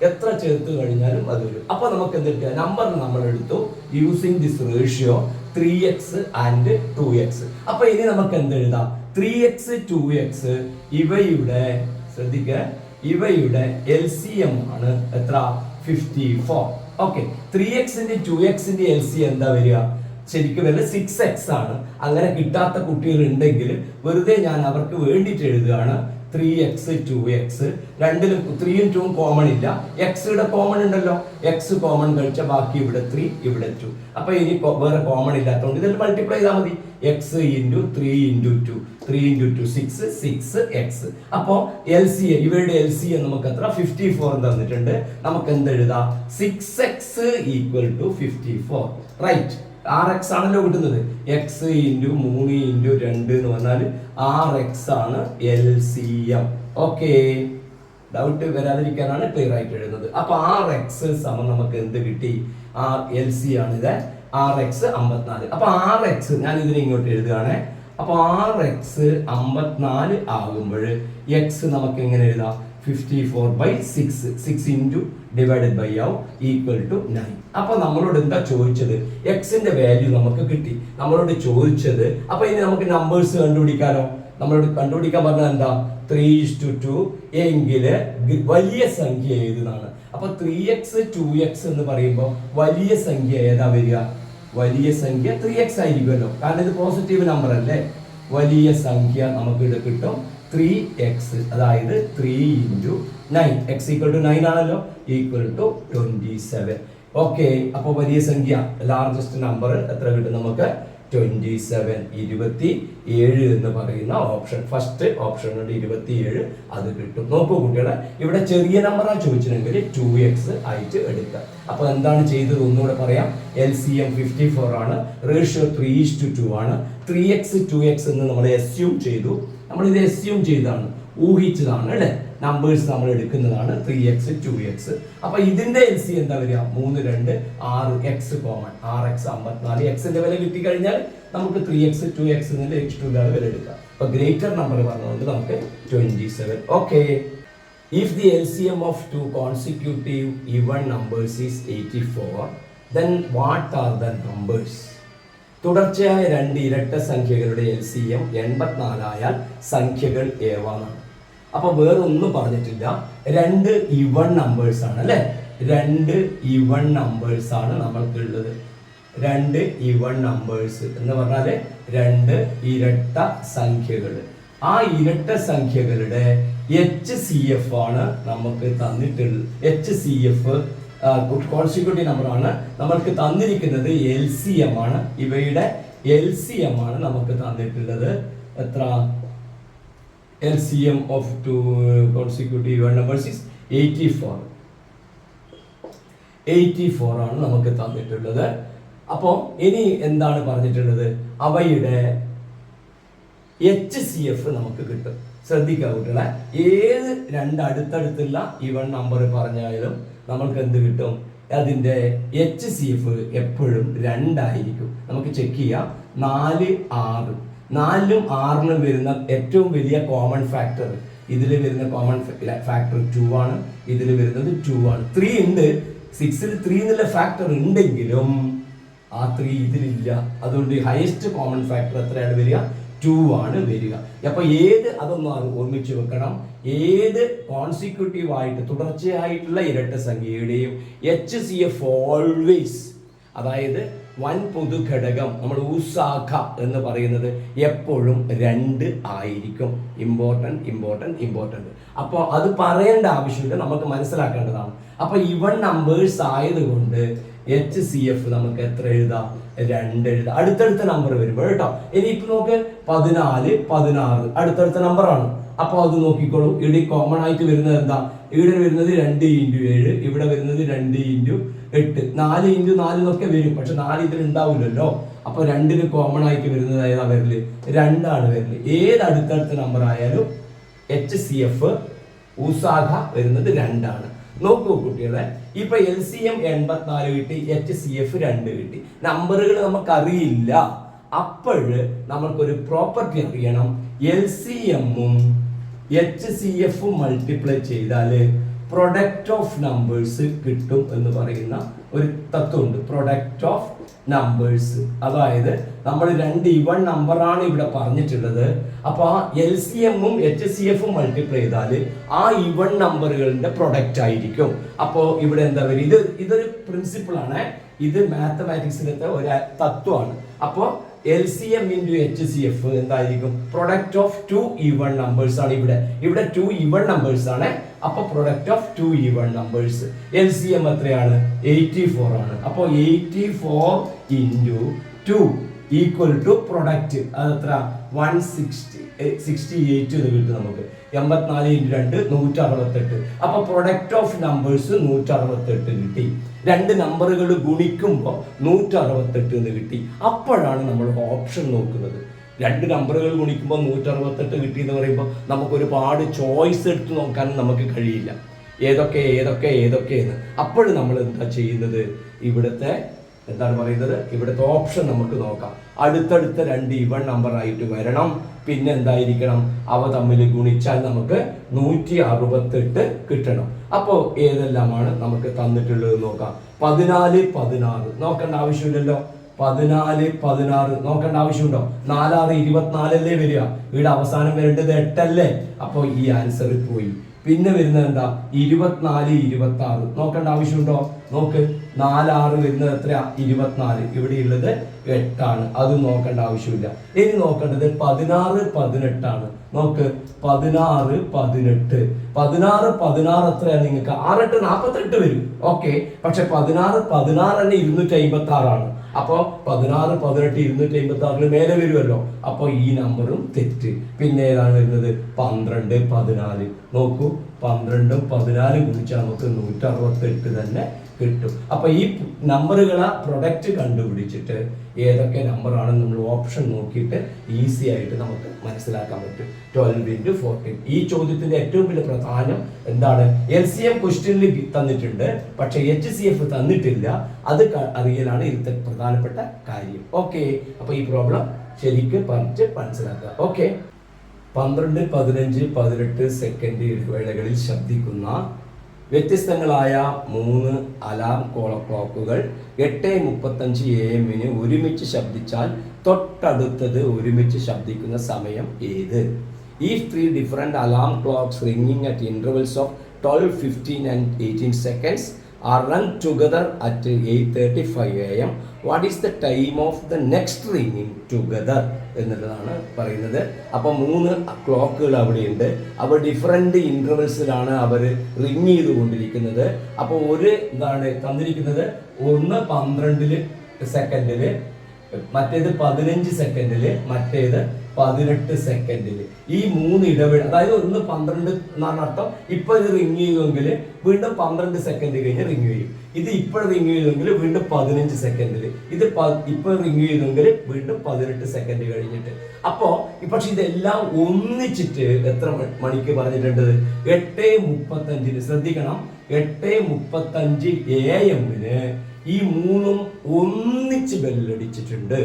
എത്ര ചേർത്ത് കഴിഞ്ഞാലും അത് വരും. അപ്പൊ നമുക്ക് എന്തെടുക്കാം? നമ്പറിന് നമ്മൾ എടുത്തു using this ratio 3x and 2x. അപ്പൊ ഇനി നമുക്ക് എന്തെഴുതാം? 3x 2x ഇവയുടെ ശ്രദ്ധിക്കുക, ഇവയുടെ LCM ആണ് എത്ര? 54. ഓക്കെ, 3x-ന്റെ 2x-ന്റെ LCM എന്താ വരിക? ശരിക്കും വരുന്നത് 6x ആണ്. അങ്ങനെ കിട്ടാത്ത കുട്ടികൾ ഉണ്ടെങ്കിൽ വെറുതെ ഞാൻ അവർക്ക് വേണ്ടിയിട്ട് എഴുതുകയാണ്. 3x 2x, രണ്ടിലും 3യും 2ഉം കോമൺ ഇല്ല, എക്സ് ഇവിടെ കോമൺ ഉണ്ടല്ലോ, എക്സ് കോമൺ കഴിച്ച ബാക്കി ഇവിടെ 3 ഇവിടെ 2. അപ്പൊ ഇനി വേറെ കോമൺ ഇല്ലാത്തതുകൊണ്ട് ഇതിൽ മൾട്ടിപ്ലൈ ചെയ്താൽ മതി. എക്സ് ഇൻറ്റു 3 ഇൻറ്റു 2, 3 ഇൻറ്റു 2 6 അപ്പോ LCM, ഇവരുടെ LCM നമുക്ക് എത്ര 54 തന്നിട്ടുണ്ട്. നമുക്ക് എന്ത് എഴുതാം? 6x equal to 54. Right, 6x ആണല്ലോ കിട്ടുന്നത്. എക്സ് ഇൻറ്റു 3 ഇൻറ്റു 2 എന്ന് പറഞ്ഞാൽ 6x ആണ് LCM. ഓക്കെ, ഡൗട്ട് വരാതിരിക്കാനാണ് ക്ലിയർ ആയിട്ട് എഴുതുന്നത്. അപ്പൊ 6x സമം നമുക്ക് എന്ത് കിട്ടി? LC ആണ് ഇത്, 6x 54. അപ്പൊ 6x ഞാൻ ഇതിനെ ഇങ്ങോട്ട് എഴുതുകയാണെ. അപ്പൊ 6x 54 ആകുമ്പോൾ എക്സ് നമുക്ക് എങ്ങനെ എഴുതാം? 54/6 into divided by equal to 9. അപ്പൊ നമ്മളോട് എന്താ ചോദിച്ചത്? എക്സിന്റെ വാല്യൂ നമുക്ക് കിട്ടി, നമ്മളോട് ചോദിച്ചത്. അപ്പൊ ഇനി നമുക്ക് നമ്പേഴ്സ് കണ്ടുപിടിക്കാനോ? നമ്മളോട് കണ്ടുപിടിക്കാൻ പറഞ്ഞാൽ എന്താ? 3:2 എങ്കില് വലിയ സംഖ്യ ഏതാണ്? അപ്പൊ 3x 2x എന്ന് പറയുമ്പോൾ വലിയ സംഖ്യ ഏതാ വരിക? വലിയ സംഖ്യ 3x ആയിരിക്കുമല്ലോ, കാരണം ഇത് പോസിറ്റീവ് നമ്പർ അല്ലേ. വലിയ സംഖ്യ നമുക്ക് ഇവിടെ കിട്ടും 3x, അതായത് 3 ഇൻറ്റു 9, x ഈക്വൽ ടു 9 ആണല്ലോ, ഈക്വൽ ടു 27. ഓക്കെ, അപ്പോൾ വലിയ സംഖ്യ ലാർജസ്റ്റ് നമ്പർ എത്ര കിട്ടും നമുക്ക്? 27, 27 എന്ന് പറയുന്ന ഓപ്ഷൻ, ഫസ്റ്റ് ഓപ്ഷൻ ഉണ്ട് 27, അത് കിട്ടും. നോക്കൂ കുട്ടികളെ, ഇവിടെ ചെറിയ നമ്പറാണ് ചോദിച്ചിട്ടുണ്ടെങ്കിൽ 2x ആയിട്ട് എടുക്കുക. അപ്പൊ എന്താണ് ചെയ്തത് ഒന്നുകൂടെ പറയാം. LCM 54 ആണ്, റേഷ്യോ 3:2 ആണ്. 3x 2x എന്ന് നമ്മൾ അസ്യൂം ചെയ്തു. നമ്മൾ ഇത് അസ്യൂം ചെയ്താണ്, ഊഹിച്ചതാണ് അല്ലെ, നമ്പേഴ്സ് നമ്മൾ എടുക്കുന്നതാണ് 3x 2x. അപ്പൊ ഇതിന്റെ LCM എന്താ വരിക? 3 2 6, x കോമൺ, 6x 54. എക്സിന്റെ വില കിട്ടിക്കഴിഞ്ഞാൽ നമുക്ക് 3x 2x എന്നതിൽ x2 വില എടുക്കാം. അപ്പൊ ഗ്രേറ്റർ നമ്പർ പറഞ്ഞുകൊണ്ട് നമുക്ക് 27. Okay, if the LCM of two consecutive even numbers is 84, then what are the numbers? തുടർച്ചയായ രണ്ട് ഇരട്ട സംഖ്യകളുടെ LCM 84 ആയാൽ സംഖ്യകൾ ഏതാണ്? അപ്പൊ വേറൊന്നും പറഞ്ഞിട്ടില്ല, രണ്ട് ഇവൺ നമ്പേഴ്സ് ആണ് അല്ലെ, രണ്ട് ഇവൺ നമ്പേഴ്സ് ആണ് നമ്മൾക്കുള്ളത്. രണ്ട് ഇവൺ നമ്പേഴ്സ് എന്ന് പറഞ്ഞാല് രണ്ട് ഇരട്ട സംഖ്യകൾ. ആ ഇരട്ട സംഖ്യകളുടെ HCF ആണ് നമുക്ക് തന്നിട്ടുള്ളത്. HCF കോൺസിക്യൂട്ടീവ് നമ്പർ ആണ് നമ്മൾക്ക് തന്നിരിക്കുന്നത്. LCM ആണ്, ഇവയുടെ LCM ആണ് നമുക്ക് തന്നിട്ടുള്ളത്. എത്ര? LCM of two consecutive even numbers is 84. 84 ആണ് നമുക്ക് തന്നിട്ടുള്ളത്. അപ്പോൾ ഇനി എന്താണ് പറഞ്ഞിട്ടുള്ളത്? അവയുടെ HCF നമുക്ക് കിട്ടും. ശ്രദ്ധിക്കുക കുട്ടികളെ, ഏത് രണ്ട് അടുത്തടുത്തുള്ള ഇവൺ നമ്പർ പറഞ്ഞാലും നമ്മൾക്ക് എന്ത് കിട്ടും? അതിന്റെ HCF എപ്പോഴും 2 ആയിരിക്കും. നമുക്ക് ചെക്ക് ചെയ്യാം. 4 6, 4ലും 6ലും വരുന്ന ഏറ്റവും വലിയ കോമൺ ഫാക്ടർ, ഇതിൽ വരുന്ന കോമൺ ഫാക്ടർ 2 ആണ്, ഇതിൽ വരുന്നത് 2 ആണ്. 3 ഉണ്ട്, 6ൽ 3 എന്നുള്ള ഫാക്ടർ ഉണ്ടെങ്കിലും ആ 3 ഇതിലില്ല. അതുകൊണ്ട് ഹയസ്റ്റ് കോമൺ ഫാക്ടർ എത്രയാണ് വരിക? 2 ആണ് വരിക. അപ്പൊ അതൊന്നും ഓർമ്മിച്ച് വെക്കണം. ഏത് കോൺസിക്യൂട്ടീവ് ആയിട്ട് തുടർച്ചയായിട്ടുള്ള ഇരട്ട സംഖ്യയുടെയും HCF ഓൾവേസ്, അതായത് വൻ പൊതുഘടകം, നമ്മൾ ഉസാഖ എന്ന് പറയുന്നത് എപ്പോഴും 2 ആയിരിക്കും. ഇമ്പോർട്ടന്റ്. അപ്പോൾ അത് പറയേണ്ട ആവശ്യമില്ല, നമുക്ക് മനസ്സിലാക്കേണ്ടതാണ്. അപ്പൊ ഇവൺ നമ്പേഴ്സ് ആയതുകൊണ്ട് HCF നമുക്ക് എത്ര എഴുതാം? 2 എഴുതാം. അടുത്തടുത്ത നമ്പർ വരുമ്പോൾ കേട്ടോ. ഇനിയിപ്പോ നോക്ക്, 14 16 അടുത്തടുത്ത നമ്പറാണ്. അപ്പൊ അത് നോക്കിക്കോളൂ. ഇവിടെ കോമൺ ആയിട്ട് വരുന്നത് എന്താ? ഇവിടെ വരുന്നത് 2 ഇൻറ്റു 7, ഇവിടെ വരുന്നത് 2 ഇൻറ്റു 8, 4 ഇൻറ്റു 4 എന്നൊക്കെ വരും. പക്ഷെ 4 ഇതിൽ ഉണ്ടാവില്ലല്ലോ. അപ്പൊ 2ന് കോമൺ ആയിട്ട് വരുന്നത് ഏതാ വരല്? 2 ആണ് വരല്. ഏത് അടുത്തടുത്ത നമ്പർ ആയാലും HCF ഉസാഖ വരുന്നത് 2 ആണ്. നോക്കൂ കുട്ടികളെ, ഇപ്പൊ LCM 84 കിട്ടി, HCF 2 കിട്ടി. നമ്പറുകൾ നമുക്കറിയില്ല. അപ്പോഴ് നമ്മൾക്കൊരു പ്രോപ്പർട്ടി അറിയണം. LCM-ഉം HCF-ഉം മൾട്ടിപ്ലൈ ചെയ്താല് പ്രൊഡക്റ്റ് ഓഫ് നമ്പേഴ്സ് കിട്ടും എന്ന് പറയുന്ന ഒരു തത്വമുണ്ട്. പ്രൊഡക്റ്റ് ഓഫ് നമ്പേഴ്സ്, അതായത് നമ്മൾ 2 ഇവൺ നമ്പറാണ് ഇവിടെ പറഞ്ഞിട്ടുള്ളത്. അപ്പൊ ആ LCM-ഉം HCF-ഉം മൾട്ടിപ്ലൈ ചെയ്താൽ ആ ഇവൺ നമ്പറുകളുടെ പ്രൊഡക്റ്റ് ആയിരിക്കും. അപ്പോൾ ഇവിടെ എന്താ പറയുക? ഇതൊരു പ്രിൻസിപ്പിൾ ആണ്, ഇത് മാത്തമാറ്റിക്സിലത്തെ ഒരു തത്വമാണ്. അപ്പോൾ LCM into HCF എന്തായിരിക്കും? പ്രൊഡക്റ്റ് ഓഫ് 2 ഈവൺ നമ്പേഴ്സ് ആണ് ഇവിടെ 2 ഈവൺ നമ്പേഴ്സ് ആണ്. അപ്പൊ product of 2 even numbers. LCM എത്രയാണ്? 84 ആണ്. അപ്പോൾ 84 into 2 ഈക്വൽ ടു പ്രൊഡക്റ്റ് അതെത്ര? 168 എന്ന് കിട്ടും നമുക്ക്. 84 into 2 168. അപ്പൊ പ്രൊഡക്റ്റ് ഓഫ് നമ്പേഴ്സ് 168 കിട്ടി. രണ്ട് നമ്പറുകൾ ഗുണിക്കുമ്പോൾ 168 എന്ന് കിട്ടി. അപ്പോഴാണ് നമ്മൾ ഓപ്ഷൻ നോക്കുന്നത്. രണ്ട് നമ്പറുകൾ ഗുണിക്കുമ്പോൾ 168 കിട്ടി എന്ന് പറയുമ്പോൾ നമുക്ക് ഒരുപാട് ചോയ്സ് എടുത്ത് നോക്കാനും നമുക്ക് കഴിയില്ല, ഏതൊക്കെ എന്ന്. അപ്പോഴും നമ്മൾ എന്താ ചെയ്യുന്നത്? ഇവിടുത്തെ ഓപ്ഷൻ നമുക്ക് നോക്കാം. അടുത്തടുത്ത രണ്ട് ഈവൺ നമ്പർ ആയിട്ട് വരണം. പിന്നെ എന്തായിരിക്കണം? അവ തമ്മിൽ ഗുണിച്ചാൽ നമുക്ക് 168 കിട്ടണം. അപ്പോൾ ഏതെല്ലാമാണ് നമുക്ക് തന്നിട്ടുള്ളത് നോക്കാം. 14, 16 നോക്കേണ്ട ആവശ്യമില്ലല്ലോ. 14, 16 നോക്കേണ്ട ആവശ്യമുണ്ടോ? 4, 6, 24 അല്ലേ വരിക. ഇവിടെ അവസാനം വരേണ്ടത് 8 അല്ലേ? അപ്പോൾ ഈ ആൻസർ പോയി. പിന്നെ വരുന്നത് എന്താ? 24, 26 നോക്കേണ്ട ആവശ്യമുണ്ടോ? നോക്ക്, 4, 6 വരുന്നത് എത്രയാ? 24. ഇവിടെ ഉള്ളത് 8 ആണ്. അത് നോക്കേണ്ട ആവശ്യമില്ല. ഇനി നോക്കേണ്ടത് 16, 18 ആണ്. നോക്ക്, 16, 18. 16, 16 എത്രയാണ് നിങ്ങൾക്ക്? 6, 8, 48 വരും. ഓക്കെ, പക്ഷെ 16, 16 തന്നെ 256 ആണ്. അപ്പൊ 16, 18 256 മേലെ വരുമല്ലോ. അപ്പൊ ഈ നമ്പറും തെറ്റ്. പിന്നെ ഏതാണ് വരുന്നത്? 12, 14. നോക്കൂ, 12ഉം 14 ഗുണിച്ചാൽ നമുക്ക് 168 തന്നെ കിട്ടും. അപ്പൊ ഈ നമ്പറുകളെ പ്രൊഡക്റ്റ് കണ്ടുപിടിച്ചിട്ട് ഏതൊക്കെ നമ്പറാണെന്ന് നമ്മൾ ഓപ്ഷൻ നോക്കിയിട്ട് ഈസി ആയിട്ട് നമുക്ക് മനസ്സിലാക്കാൻ പറ്റും. 12 into 14. ഈ ചോദ്യത്തിന്റെ ഏറ്റവും വലിയ പ്രധാനം എന്താണ്? LCM ക്വസ്റ്റ്യനിൽ തന്നിട്ടുണ്ട്, പക്ഷെ HCF തന്നിട്ടില്ല. അത് അറിയലാണ് ഇതിന്റെ പ്രധാനപ്പെട്ട കാര്യം. ഓക്കെ, അപ്പൊ ഈ പ്രോബ്ലം ശരിക്കും പഠിച്ച് മനസ്സിലാക്കുക. ഓക്കെ, 12, 15, 18 സെക്കൻഡ് ഇടവേളകളിൽ ശബ്ദിക്കുന്ന വ്യത്യസ്തങ്ങളായ 3 അലാം ക്ലോക്കുകൾ 8:35 AM ഒരുമിച്ച് ശബ്ദിച്ചാൽ തൊട്ടടുത്തത് ഒരുമിച്ച് ശബ്ദിക്കുന്ന സമയം ഏത്? If 3 different alarm clocks ringing at intervals of 12, 15 and 18 seconds are run together at 8:35 AM, what is the time of the next ringing together എന്നുള്ളതാണ് പറയുന്നത്. അപ്പോൾ 3 ക്ലോക്കുകൾ അവിടെയുണ്ട്. അവർ ഡിഫറെൻ്റ് ഇൻ്റർവെൽസിലാണ് അവർ റിങ് ചെയ്തുകൊണ്ടിരിക്കുന്നത്. അപ്പോൾ ഒരു എന്താണ് തന്നിരിക്കുന്നത്? ഒന്ന് 12 സെക്കൻഡിൽ, മറ്റേത് 15 സെക്കൻഡിൽ, മറ്റേത് 18 സെക്കൻഡിൽ. ഈ 3 ഇടവേള, അതായത് ഒന്ന് 12 എന്നാണ് അർത്ഥം. ഇപ്പൊ ഇത് റിങ് ചെയ്യുമെങ്കിൽ വീണ്ടും 12 സെക്കൻഡ് കഴിഞ്ഞ് റിങ് ചെയ്യും. ഇത് ഇപ്പോൾ റിങ് ചെയ്തെങ്കിൽ വീണ്ടും 15 സെക്കൻഡിൽ. ഇത് ഇപ്പോൾ റിങ് ചെയ്തെങ്കിൽ വീണ്ടും 18 സെക്കൻഡ് കഴിഞ്ഞിട്ട്. അപ്പോ പക്ഷെ ഇതെല്ലാം ഒന്നിച്ചിട്ട് എത്ര മണിക്ക് പറഞ്ഞിട്ടുണ്ട്? 8:35. ശ്രദ്ധിക്കണം, 8:35 AM ഈ 3ഉം ഒന്നിച്ച് ബെല്ലടിച്ചിട്ടുണ്ട്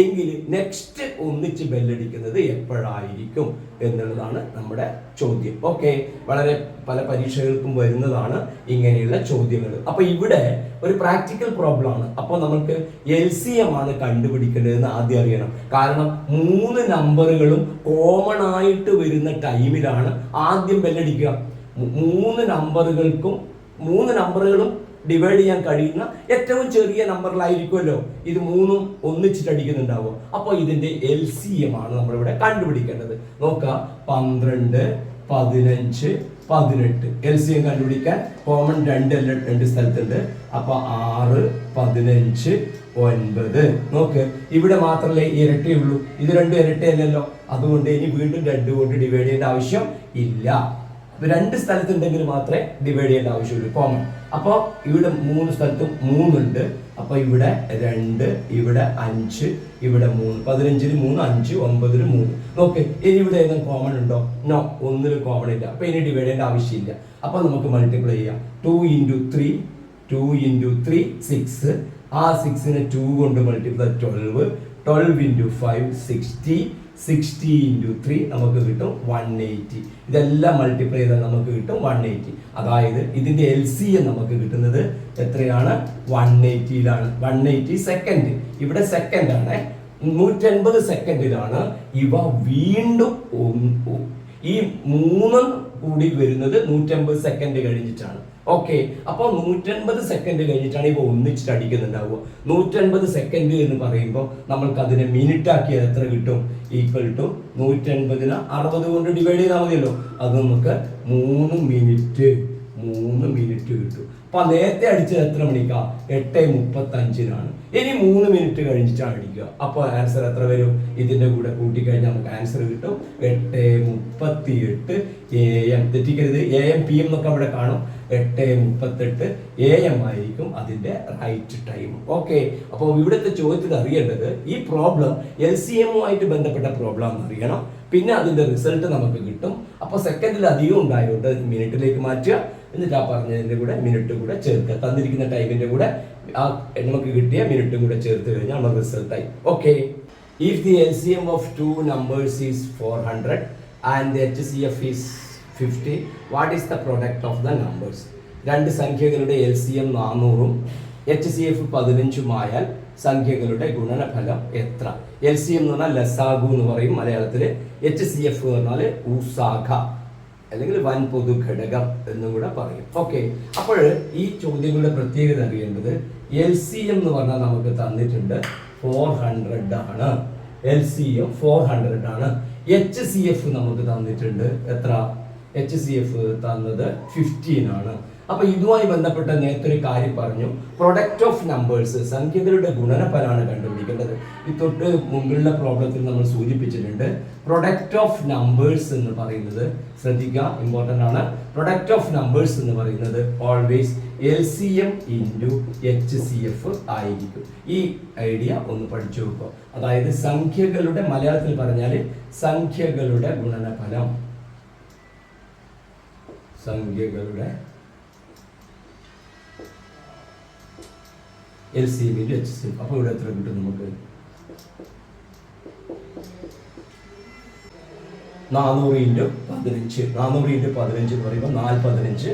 എങ്കിൽ നെക്സ്റ്റ് ഒന്നിച്ച് ബെല്ലടിക്കുന്നത് എപ്പോഴായിരിക്കും എന്നുള്ളതാണ് നമ്മുടെ ചോദ്യം. ഓക്കെ, വളരെ പല പരീക്ഷകൾക്കും വരുന്നതാണ് ഇങ്ങനെയുള്ള ചോദ്യങ്ങൾ. അപ്പൊ ഇവിടെ ഒരു പ്രാക്ടിക്കൽ പ്രോബ്ലം ആണ്. അപ്പോൾ നമുക്ക് LCM ആണ് കണ്ടുപിടിക്കേണ്ടതെന്ന് ആദ്യം അറിയണം. കാരണം 3 നമ്പറുകളും കോമൺ ആയിട്ട് വരുന്ന ടൈമിലാണ് ആദ്യം ബെല്ലടിക്കുക. 3 നമ്പറുകളും ഡിവൈഡ് ചെയ്യാൻ കഴിയുന്ന ഏറ്റവും ചെറിയ നമ്പറിലായിരിക്കുമല്ലോ ഇത് 3ഉം ഒന്നിച്ചിട്ടടിക്കുന്നുണ്ടാവുക. അപ്പോൾ ഇതിന്റെ LCM ആണ് നമ്മളിവിടെ കണ്ടുപിടിക്കേണ്ടത്. നോക്കുക, 12, 15, 18. LCM കണ്ടുപിടിക്കാൻ കോമൺ 2 സ്ഥലത്തുണ്ട്. അപ്പൊ 6, 15, 9. നോക്ക്, ഇവിടെ മാത്രമല്ലേ ഇരട്ടയുള്ളൂ. ഇത് രണ്ടും ഇരട്ടയല്ലല്ലോ. അതുകൊണ്ട് ഇനി വീണ്ടും 2 കൊണ്ട് ഡിവൈഡ് ചെയ്യേണ്ട ആവശ്യം ഇല്ല. 2 സ്ഥലത്തുണ്ടെങ്കിൽ മാത്രമേ ഡിവൈഡ് ചെയ്യേണ്ട ആവശ്യമുള്ളൂ, കോമൺ. അപ്പോൾ ഇവിടെ 3 സ്ഥലത്തും 3 ഉണ്ട്. അപ്പൊ ഇവിടെ 2, ഇവിടെ 5, ഇവിടെ 3. 15-ന് 3, 5, 9-ന് 3. നോക്ക്, ഇനി ഇവിടെ ഏതെങ്കിലും കോമൺ ഉണ്ടോ? നോ, ഒന്നിലും കോമൺ ഇല്ല. അപ്പൊ ഇനി ഡിവൈഡ് ചെയ്യേണ്ട ആവശ്യമില്ല. അപ്പൊ നമുക്ക് മൾട്ടിപ്ലൈ ചെയ്യാം. 2 into 3, 6. ആ 6-നെ 2 കൊണ്ട് മൾട്ടിപ്ലൈ 12. 12 into 5, 60. 60 into 3 നമുക്ക് കിട്ടും 180. ഇതെല്ലാം മൾട്ടിപ്ലൈ ചെയ്താൽ നമുക്ക് കിട്ടും 180. അതായത് ഇതിന്റെ LCM നമുക്ക് കിട്ടുന്നത് എത്രയാണ്? 180ലാണ്. 180 സെക്കൻഡ്. ഇവിടെ സെക്കൻഡ് ആണ്. 180 സെക്കൻഡിലാണ് ഇവ വീണ്ടും ഈ 3 കൂടി വരുന്നത് 150 സെക്കൻഡ് കഴിഞ്ഞിട്ടാണ്. ഓക്കെ, അപ്പോൾ 150 സെക്കൻഡ് കഴിഞ്ഞിട്ടാണ് ഇപ്പോൾ ഒന്നിച്ചിട്ട് അടിക്കുന്നുണ്ടാവുക. 150 സെക്കൻഡ് എന്ന് പറയുമ്പോൾ നമ്മൾക്ക് അതിനെ മിനിറ്റ് ആക്കിയാൽ എത്ര കിട്ടും? ഈക്വൽ ടു 150നെ 60 കൊണ്ട് ഡിവൈഡ് ചെയ്താൽ മതിയല്ലോ. അത് നമുക്ക് 3 മിനിറ്റ് കിട്ടും. അപ്പൊ നേരത്തെ അടിച്ചത് എത്ര മണിക്കാ? 8:35 ഇനി 3 മിനിറ്റ് കഴിഞ്ഞിട്ടാണ് അടിക്കുക. അപ്പോൾ ആൻസർ എത്ര വരും? ഇതിന്റെ കൂടെ കൂട്ടിക്കഴിഞ്ഞാൽ നമുക്ക് ആൻസർ കിട്ടും 8:38 AM. തെറ്റിക്കരുത്, AM PM എന്നൊക്കെ അവിടെ കാണും. 8:38 AM ആയിരിക്കും അതിന്റെ റൈറ്റ് ടൈം. ഓക്കെ, അപ്പോൾ ഇവിടുത്തെ ചോദ്യത്തിൽ അറിയേണ്ടത് ഈ പ്രോബ്ലം LCM-ഉമായിട്ട് ബന്ധപ്പെട്ട പ്രോബ്ലം എന്ന് അറിയണം. പിന്നെ അതിന്റെ റിസൾട്ട് നമുക്ക് കിട്ടും. അപ്പോൾ സെക്കൻഡിൽ അധികം ഉണ്ടായതുകൊണ്ട് മിനിറ്റിലേക്ക് മാറ്റുക. എന്നിട്ട് ആ പറഞ്ഞതിന്റെ കൂടെ മിനിറ്റ് കൂടെ ചേർക്കുക. തന്നിരിക്കുന്ന ടൈമിന്റെ കൂടെ നമുക്ക് കിട്ടിയ മിനിറ്റും കൂടെ ചേർത്ത് കഴിഞ്ഞാൽ നമ്മുടെ റിസൾട്ട് ആയി. Okay, if the LCM of 2 numbers is 400 and the HCF is 50, what is the product of the numbers? രണ്ട് സംഖ്യകളുടെ LCM 400-ഉം HCF 15-ഉം ആയാൽ സംഖ്യകളുടെ ഗുണനഫലം എത്ര? LCM എന്ന് പറഞ്ഞാൽ ലസാഗു എന്ന് പറയും മലയാളത്തില്. HCF എന്ന് പറഞ്ഞാൽ ഉസാഖ അല്ലെങ്കിൽ വൻ പൊതു ഘടകം എന്നും കൂടെ പറയും. ഓക്കെ, അപ്പോൾ ഈ ചോദ്യങ്ങളുടെ പ്രത്യേകത അറിയേണ്ടത് LCM എന്ന് പറഞ്ഞാൽ നമുക്ക് തന്നിട്ടുണ്ട് 400 ആണ്. LCM 400 ആണ്. HCF നമുക്ക് തന്നിട്ടുണ്ട് എത്ര? HCF തന്നത് 15 ആണ്. അപ്പൊ ഇതുമായി ബന്ധപ്പെട്ട നേരത്തെ ഒരു കാര്യം പറഞ്ഞു, പ്രൊഡക്റ്റ് ഓഫ് നമ്പേഴ്സ്, സംഖ്യകളുടെ ഗുണനഫലമാണ് കണ്ടുപിടിക്കേണ്ടത്. ഈ തൊട്ട് മുമ്പുള്ള പ്രോബ്ലത്തിൽ നമ്മൾ സൂചിപ്പിച്ചിട്ടുണ്ട്. പ്രൊഡക്റ്റ് ഓഫ് നമ്പേഴ്സ് എന്ന് പറയുന്നത് ശ്രദ്ധിക്കുക, ഇമ്പോർട്ടൻ്റ് ആണ്. പ്രൊഡക്റ്റ് ഓഫ് നമ്പേഴ്സ് എന്ന് പറയുന്നത് ഓൾവേസ് LCM ഇൻറ്റു HCF ആയിരിക്കും. ഈ ഐഡിയ ഒന്ന് പഠിച്ചു വെക്കുക. അതായത് സംഖ്യകളുടെ, മലയാളത്തിൽ പറഞ്ഞാൽ സംഖ്യകളുടെ ഗുണനഫലം, സംഖ്യകളുടെ LCM ഇൻറ്റു HCF. അപ്പോൾ ഇവിടെ എത്ര കിട്ടും നമുക്ക്? 400 ഇൻറ്റു 15. 400 ഇൻറ്റു 15 എന്ന് പറയുമ്പോൾ 4×15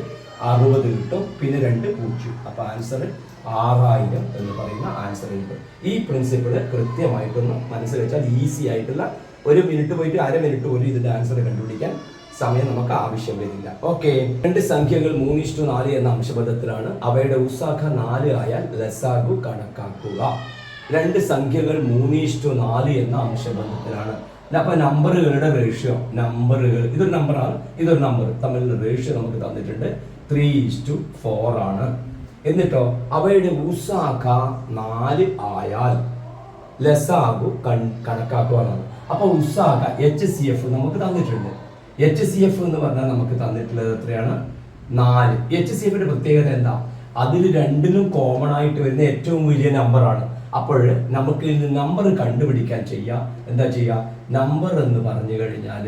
60 കിട്ടും. പിന്നെ 2 0. അപ്പോൾ ആൻസർ 6000 എന്ന് പറയുന്ന ആൻസർ കിട്ടും. ഈ പ്രിൻസിപ്പിൾ കൃത്യമായിട്ടൊന്ന് മനസ്സിൽ വെച്ചാൽ ഈസി ആയിട്ടുള്ള, 1 മിനിറ്റ് പോയിട്ട് 1/2 മിനിറ്റ് പോലും ഇതിന്റെ ആൻസർ കണ്ടുപിടിക്കാൻ സമയം നമുക്ക് ആവശ്യം വരില്ല. ഓക്കെ, രണ്ട് സംഖ്യകൾ 3:4 എന്ന അംശബദ്ധത്തിലാണ്. അവയുടെ ഉസാഖ 4 ആയാൽ ലസാഗു കണക്കാക്കുക. രണ്ട് സംഖ്യകൾ 3:4 എന്ന അംശബന്ധത്തിലാണ്. അപ്പൊ നമ്പറുകളുടെ റേഷ്യോ, നമ്പറുകൾ, ഇതൊരു നമ്പറാണ്, ഇതൊരു നമ്പർ തമ്മിലുള്ള റേഷ്യോ നമുക്ക് തന്നിട്ടുണ്ട് 3:4 ആണ്. എന്നിട്ടോ അവയുടെ ഉസാഖ 4 ആയാൽ ലസാഗു കണക്കാക്കുക എന്നാണ്. അപ്പൊ ഉസാഖ HCF നമുക്ക് തന്നിട്ടുണ്ട്. HCF എന്ന് പറഞ്ഞാൽ നമുക്ക് തന്നിട്ടുള്ളത് എത്രയാണ്? 4. HCFയുടെ പ്രത്യേകത എന്താ? അതിൽ രണ്ടിലും കോമൺ ആയിട്ട് വരുന്ന ഏറ്റവും വലിയ നമ്പറാണ്. അപ്പോൾ നമുക്ക് നമ്പർ കണ്ടുപിടിക്കാൻ എന്താ ചെയ്യുക? നമ്പർ എന്ന് പറഞ്ഞു കഴിഞ്ഞാൽ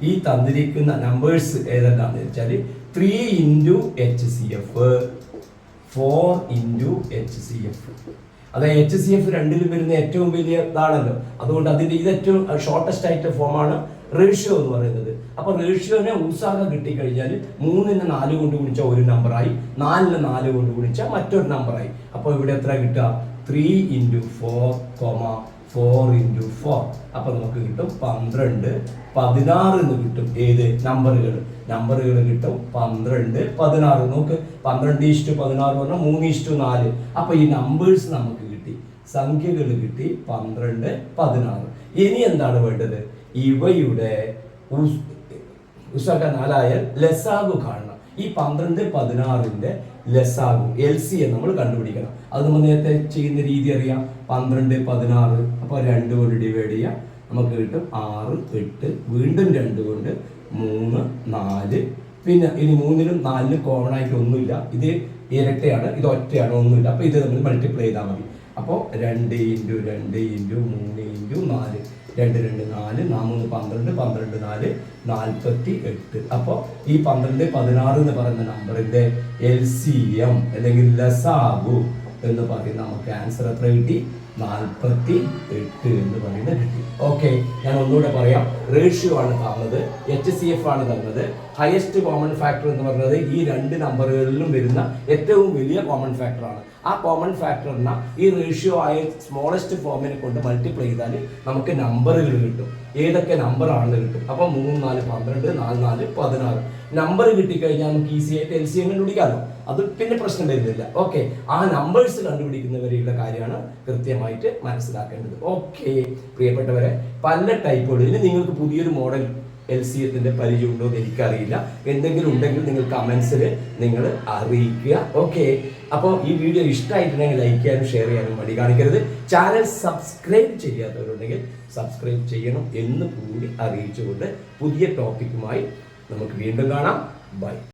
ഈ തന്നിരിക്കുന്ന നമ്പേഴ്സ് ഏതെല്ലാന്ന് വെച്ചാൽ 3 ഇൻറ്റു HCF, 4 ഇൻറ്റു HCF. അതായത് HCF രണ്ടിലും വരുന്ന ഏറ്റവും വലിയ ഇതാണല്ലോ. അതുകൊണ്ട് അതിന്റെ ഇത് ഏറ്റവും ഷോർട്ടസ്റ്റ് ആയിട്ട് ഫോമാണ് റേഷ്യോ എന്ന് പറയുന്നത്. അപ്പൊ റേഷ്യോനെ ഉസാഖ കിട്ടിക്കഴിഞ്ഞാൽ 3-നെ 4 കൊണ്ട് ഗുണിച്ചാൽ ഒരു നമ്പറായി, 4-നെ 4 കൊണ്ട് ഗുണിച്ചാൽ മറ്റൊരു നമ്പറായി. അപ്പോൾ ഇവിടെ എത്ര കിട്ടുക? 3 ഇൻറ്റു 4, 4 ഇൻറ്റു 4. അപ്പൊ നമുക്ക് കിട്ടും 12, 16 എന്ന് കിട്ടും. ഏത് നമ്പറുകൾ കിട്ടും 12, 16. നോക്ക്, 12:16 പറഞ്ഞാൽ 3:4. അപ്പൊ ഈ നമ്പേഴ്സ് നമുക്ക് കിട്ടി, സംഖ്യകൾ കിട്ടി 12, 16. ഇനി എന്താണ് വേണ്ടത്? ഇവയുടെ ഉസാഖ 4 ആയാൽ ലസാഗു കാണണം. ഈ 12, 16ന്റെ ലസാഗു LCM നമ്മൾ കണ്ടുപിടിക്കണം. അത് നമ്മൾ നേരത്തെ ചെയ്യുന്ന രീതി അറിയാം. 12, 16 അപ്പോൾ 2 കൊണ്ട് ഡിവൈഡ് ചെയ്യാം, നമുക്ക് കിട്ടും 6, 8. വീണ്ടും 2 കൊണ്ട് 3, 4. പിന്നെ ഇനി 3-നും 4-നും കോമൺ ആയിട്ട് ഒന്നുമില്ല. ഇത് ഇരട്ടയാണ്, ഇത് ഒറ്റയാണ്, ഒന്നുമില്ല. അപ്പോൾ ഇത് നമ്മൾ മൾട്ടിപ്ലൈ ചെയ്താൽ മതി. അപ്പോൾ 2 ഇൻറ്റു 2 ഇൻറ്റു 3 ഇൻറ്റു 4, 2, 2, 4, 4, 12, 12, 4, 48. അപ്പോൾ ഈ 12, 16 എന്ന് പറയുന്ന നമ്പറിന്റെ LCM അല്ലെങ്കിൽ ലസാഗു എന്ന് പറയുന്ന നമുക്ക് ആൻസർ എത്ര കിട്ടി? 48 എന്ന് പറയുന്നത് കിട്ടി. ഓക്കെ, ഞാൻ ഒന്നുകൂടെ പറയാം. റേഷ്യോ ആണ് തന്നത്, HCF ആണ് തന്നത്. ഹയസ്റ്റ് കോമൺ ഫാക്ടർ എന്ന് പറയുന്നത് ഈ രണ്ട് നമ്പറുകളിലും വരുന്ന ഏറ്റവും വലിയ കോമൺ ഫാക്ടർ ആണ്. ആ കോമൺ ഫാക്ടറിനെ ഈ റേഷ്യോ ആയ സ്മോളസ്റ്റ് ഫോമിനെ കൊണ്ട് മൾട്ടിപ്ലൈ ചെയ്താൽ നമുക്ക് നമ്പറുകൾ കിട്ടും. ഏതൊക്കെ നമ്പർ ആണെന്ന് കിട്ടും. അപ്പോൾ 3 4 12, 4 4 16 നമ്പർ കിട്ടിക്കഴിഞ്ഞാൽ നമുക്ക് ഈസി ആയിട്ട് LCM കണ്ടുപിടിക്കാമല്ലോ. അത് പിന്നെ പ്രശ്നം വരുന്നില്ല. ഓക്കെ, ആ നമ്പേഴ്സ് കണ്ടുപിടിക്കുന്നവരെയുള്ള കാര്യമാണ് കൃത്യമായിട്ട് മനസ്സിലാക്കേണ്ടത്. ഓക്കെ പ്രിയപ്പെട്ടവരെ, പല ടൈപ്പുകൾ. ഇനി നിങ്ങൾക്ക് പുതിയൊരു മോഡൽ LCMത്തിന്റെ പരിചയമുണ്ടോ എന്ന് എനിക്കറിയില്ല. എന്തെങ്കിലും ഉണ്ടെങ്കിൽ നിങ്ങൾ കമന്റ്സിൽ നിങ്ങൾ അറിയിക്കുക. ഓക്കെ, അപ്പോൾ ഈ വീഡിയോ ഇഷ്ടമായിട്ടുണ്ടെങ്കിൽ ലൈക്ക് ചെയ്യാനും ഷെയർ ചെയ്യാനും മടി കാണിക്കരുത്. ചാനൽ സബ്സ്ക്രൈബ് ചെയ്യാത്തവരുണ്ടെങ്കിൽ സബ്സ്ക്രൈബ് ചെയ്യണം എന്ന് കൂടി അറിയിച്ചുകൊണ്ട് പുതിയ ടോപ്പിക്കുമായി നമുക്ക് വീണ്ടും കാണാം. ബൈ.